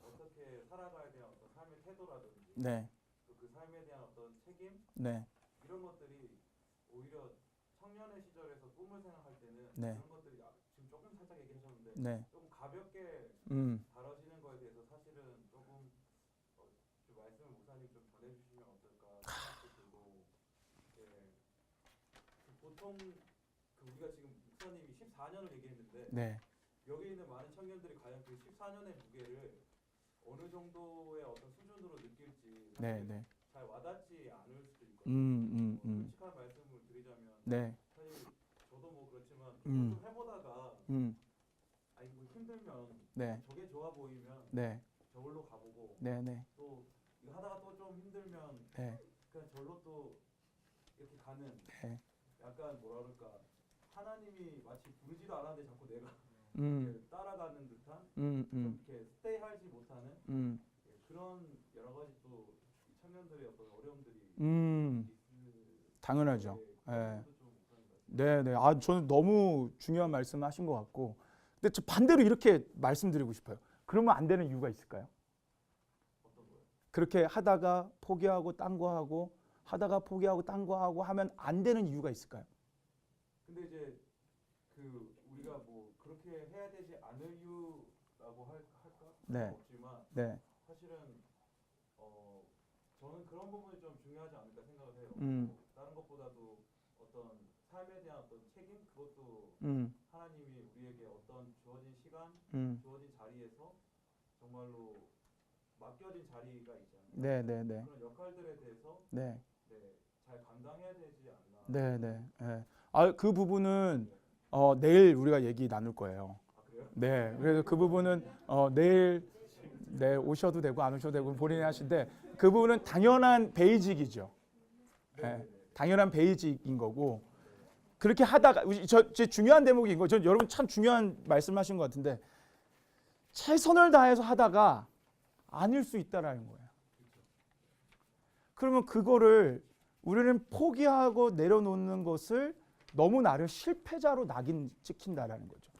어떻게 살아가야 되는 어떤 삶의 태도라든지, 네. 그 삶에 대한 어떤 책임, 네. 이런 것들이 오히려 청년의 시절에서 꿈을 생각할 때는 네. 그런 것들이 지금 조금 살짝 얘기하셨는데 네. 조금 가볍게 다뤄지는 거에 대해서 사실은 조금 좀 말씀을 목사님 좀 전해주시면 어떨까 생각도 들고, 보통 우리가 지금 목사님이 14년을 얘기했는데, 네. 여기 있는 많은 청년들이 과연 그 14년의 무게를 어느 정도의 어떤 수준으로 느낄지 네. 사실 네. 잘 와닿지 않을 수도 있거든요. 솔직한 말씀을 드리자면, 네. 사실 저도 뭐 그렇지만 음. 좀 해보다가 힘들면 네. 저게 좋아 보이면 네. 저걸로 가보고 네. 네. 또 이거 하다가 또 좀 힘들면 네. 그냥 저로 또 이렇게 가는 네. 약간 뭐라 그럴까 하나님이 마치 부르지도 않았는데 자꾸 내가 음. 이렇게 따라가는 듯한 음. 좀 이렇게 스테이하지 못하는 음. 그런 여러 가지 또 청년들의 어떤 어려움들이 당연하죠. 예. 네. 좀 우선인 것 같아요. 네, 네. 아, 저는 너무 중요한 말씀하신 것 같고, 근데 저 반대로 이렇게 말씀드리고 싶어요. 그러면 안 되는 이유가 있을까요? 어떤 거요? 그렇게 하다가 포기하고 딴 거 하고, 하다가 포기하고 딴 거 하고 하면 안 되는 이유가 있을까요? 근데 이제 그 우리가 뭐 그렇게 해야 되지 않을 이유라고 할까? 네. 없지만 네. 사실은 저는 그런 부분이 좀 중요하지 않을까 생각을 해요. 음. 다른 것보다도 어떤 삶에 대한 어떤 책임 그것도 음. 하나님이 우리에게 어떤 주어진 시간, 주어진 자리에서 정말로 맡겨진 자리가 있잖아요. 네, 네, 네. 그런 역할들에 대해서 네. 잘 감당해야 되지 않나. 네, 네. 네. 아, 그 부분은 내일 우리가 얘기 나눌 거예요. 아 그래요? 네. 그래서 그 부분은 내일 네, 오셔도 되고 안 오셔도 되고 본인이 하신데 그 부분은 당연한 베이직이죠. 네. 당연한 베이직인 거고 그렇게 하다가 제 중요한 대목인 거. 전 여러분 참 중요한 말씀하신 것 같은데 최선을 다해서 하다가 아닐 수 있다라는 거예요. 그러면 그거를 우리는 포기하고 내려놓는 것을 너무 나를 실패자로 낙인 찍힌다라는 거죠.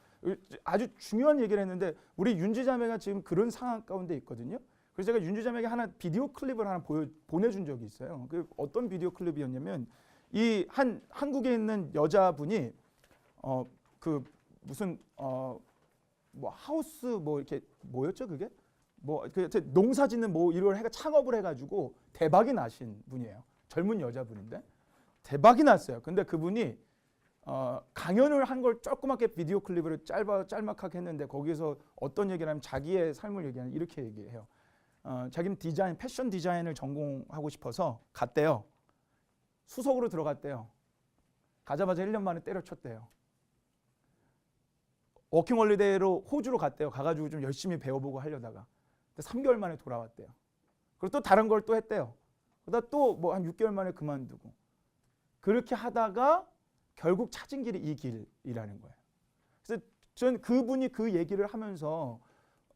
아주 중요한 얘기를 했는데 우리 윤지자매가 지금 그런 상황 가운데 있거든요. 그래서 제가 윤지자매에게 하나 비디오 클립을 하나 보내준 적이 있어요. 그 어떤 비디오 클립이었냐면 이 한국에 있는 여자분이 그 무슨 뭐 하우스 뭐 이렇게 뭐였죠 그게 뭐 그 농사짓는 뭐 이걸 창업을 해가지고 대박이 나신 분이에요. 젊은 여자분인데 대박이 났어요. 근데 그분이 강연을 한 걸 조그맣게 비디오 클립으로 짤막하게 했는데 거기서 어떤 얘기를 하면 자기의 삶을 얘기하는 이렇게 얘기해요. 자기는 패션 디자인을 전공하고 싶어서 갔대요. 수석으로 들어갔대요. 가자마자 1년 만에 때려쳤대요. 워킹홀리데이로 호주로 갔대요. 가가지고 좀 열심히 배워보고 하려다가. 근데 3개월 만에 돌아왔대요. 그리고 또 다른 걸 또 했대요. 그러다 또 뭐 한 6개월 만에 그만두고. 그렇게 하다가 결국 찾은 길이 이 길이라는 거예요. 그래서 전 그분이 그 얘기를 하면서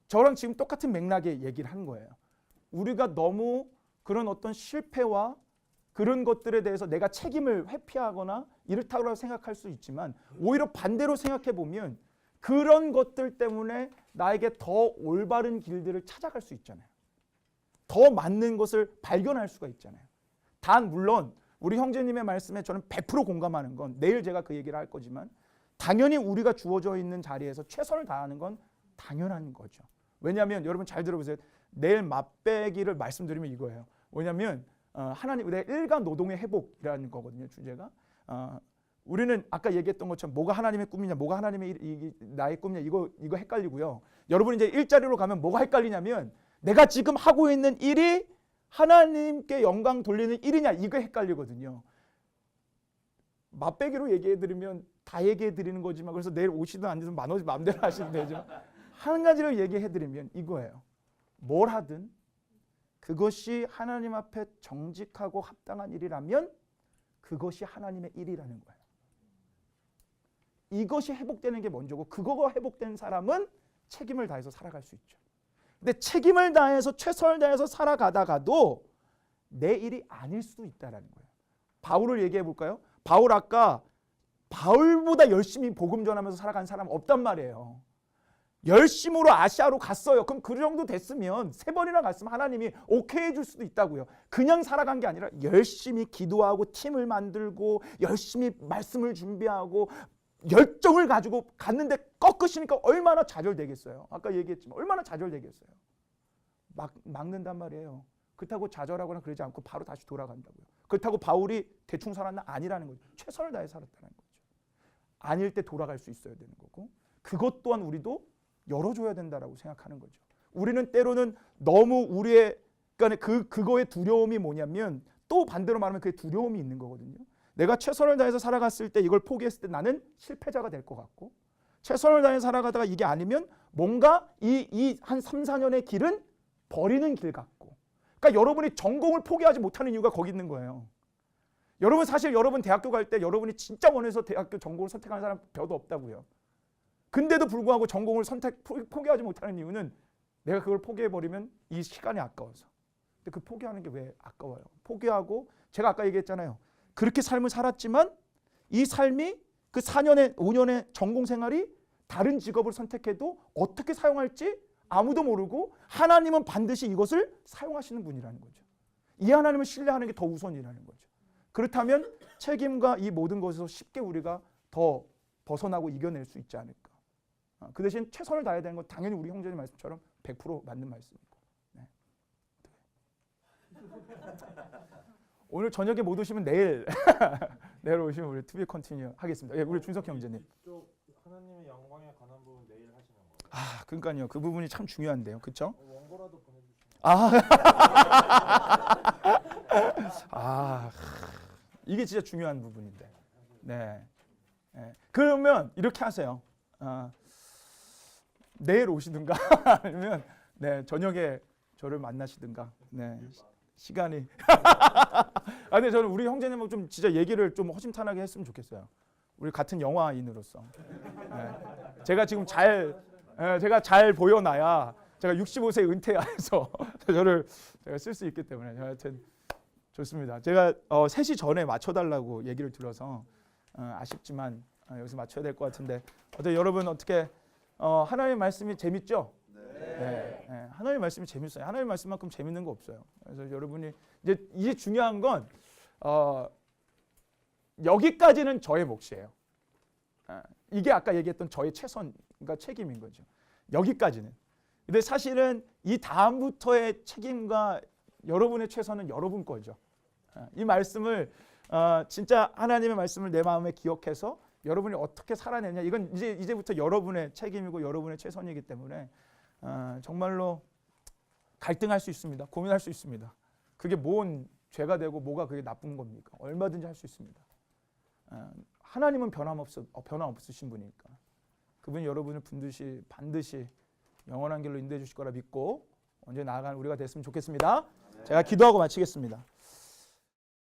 저랑 지금 똑같은 맥락의 얘기를 한 거예요. 우리가 너무 그런 어떤 실패와 그런 것들에 대해서 내가 책임을 회피하거나 이렇다고 생각할 수 있지만 오히려 반대로 생각해 보면 그런 것들 때문에 나에게 더 올바른 길들을 찾아갈 수 있잖아요. 더 맞는 것을 발견할 수가 있잖아요. 단 물론 우리 형제님의 말씀에 저는 100% 공감하는 건 내일 제가 그 얘기를 할 거지만 당연히 우리가 주어져 있는 자리에서 최선을 다하는 건 당연한 거죠. 왜냐하면 여러분 잘 들어보세요. 내일 맛배기를 말씀드리면 이거예요. 왜냐하면 하나님 내 일간 노동의 회복이라는 거거든요. 주제가. 우리는 아까 얘기했던 것처럼 뭐가 하나님의 꿈이냐, 뭐가 하나님의 나의 꿈이냐 이거 헷갈리고요. 여러분 이제 일자리로 가면 뭐가 헷갈리냐면 내가 지금 하고 있는 일이 하나님께 영광 돌리는 일이냐 이거 헷갈리거든요. 맛배기로 얘기해드리면 다 얘기해드리는 거지만 그래서 내일 오시든 안 오시든 마음대로 하시면 되죠. 한 가지를 얘기해드리면 이거예요. 뭘 하든 그것이 하나님 앞에 정직하고 합당한 일이라면 그것이 하나님의 일이라는 거예요. 이것이 회복되는 게 먼저고 그거가 회복된 사람은 책임을 다해서 살아갈 수 있죠. 근데 책임을 다해서 최선을 다해서 살아가다가도 내 일이 아닐 수도 있다라는 거예요. 바울을 얘기해 볼까요? 바울 아까 바울보다 열심히 복음 전하면서 살아간 사람 없단 말이에요. 열심으로 아시아로 갔어요. 그럼 그 정도 됐으면 3번이나 갔으면 하나님이 오케이 해줄 수도 있다고요. 그냥 살아간 게 아니라 열심히 기도하고 팀을 만들고 열심히 말씀을 준비하고 열정을 가지고 갔는데 꺾으시니까 얼마나 좌절되겠어요. 아까 얘기했지만 얼마나 좌절되겠어요. 막는단 말이에요. 그렇다고 좌절하거나 그러지 않고 바로 다시 돌아간다고요. 그렇다고 바울이 대충 살았나? 아니라는 거죠. 최선을 다해 살았다는 거죠. 아닐 때 돌아갈 수 있어야 되는 거고 그것 또한 우리도 열어줘야 된다라고 생각하는 거죠. 우리는 때로는 너무 우리의 그러니까 그거의 두려움이 뭐냐면 또 반대로 말하면 그게 두려움이 있는 거거든요. 내가 최선을 다해서 살아갔을 때 이걸 포기했을 때 나는 실패자가 될 것 같고 최선을 다해 살아가다가 이게 아니면 뭔가 이 한 3, 4년의 길은 버리는 길 같고. 그러니까 여러분이 전공을 포기하지 못하는 이유가 거기 있는 거예요. 여러분 사실 여러분 대학교 갈 때 여러분이 진짜 원해서 대학교 전공을 선택하는 사람 별도 없다고요. 근데도 불구하고 전공을 포기하지 못하는 이유는 내가 그걸 포기해버리면 이 시간이 아까워서. 근데 그 포기하는 게 왜 아까워요? 포기하고 제가 아까 얘기했잖아요. 그렇게 삶을 살았지만 이 삶이 그 4년의 5년의 전공 생활이 다른 직업을 선택해도 어떻게 사용할지 아무도 모르고 하나님은 반드시 이것을 사용하시는 분이라는 거죠. 이 하나님을 신뢰하는 게 더 우선이라는 거죠. 그렇다면 책임과 이 모든 것에서 쉽게 우리가 더 벗어나고 이겨낼 수 있지 않을까. 그 대신 최선을 다해야 되는 건 당연히 우리 형제님 말씀처럼 100% 맞는 말씀이고. 네. 오늘 저녁에 못 오시면 내일 내일 오시면 우리 투비 컨티뉴 하겠습니다. 예, 우리 준석 형제님. 쪽 하나님의 영광에 관한 부분 내일 하시는 거예요? 아, 그러니까요. 그 부분이 참 중요한데요. 그렇죠? 원고라도 보내주시면. 이게 진짜 중요한 부분인데. 네. 네. 그러면 이렇게 하세요. 내일 오시든가 아니면 네, 저녁에 저를 만나시든가. 네. 시간이. 근데 저는 우리 형제님하고 좀 진짜 얘기를 좀 허심탄회하게 했으면 좋겠어요. 우리 같은 영화인으로서. 네. 제가 지금 제가 잘 보여놔야 제가 65세 은퇴해서 제가 쓸 수 있기 때문에 하여튼 좋습니다. 제가 3시 전에 맞춰달라고 얘기를 들어서 아쉽지만 여기서 맞춰야 될 것 같은데 여러분 어떻게 하나님의 말씀이 재밌죠? 네. 네. 하나님의 말씀이 재밌어요. 하나님의 말씀만큼 재밌는 거 없어요. 그래서 여러분이 이제 중요한 건 여기까지는 저의 몫이에요. 이게 아까 얘기했던 저의 최선과 책임인 거죠. 여기까지는. 근데 사실은 이 다음부터의 책임과 여러분의 최선은 여러분 거죠. 이 말씀을 진짜 하나님의 말씀을 내 마음에 기억해서 여러분이 어떻게 살아내냐 이건 이제부터 여러분의 책임이고 여러분의 최선이기 때문에 정말로 갈등할 수 있습니다. 고민할 수 있습니다. 그게 뭔 죄가 되고 뭐가 그게 나쁜 겁니까? 얼마든지 할 수 있습니다. 하나님은 변함없으신 분이니까 그분이 여러분을 반드시 영원한 길로 인도해 주실 거라 믿고 언제 나아가는 우리가 됐으면 좋겠습니다. 제가 기도하고 마치겠습니다.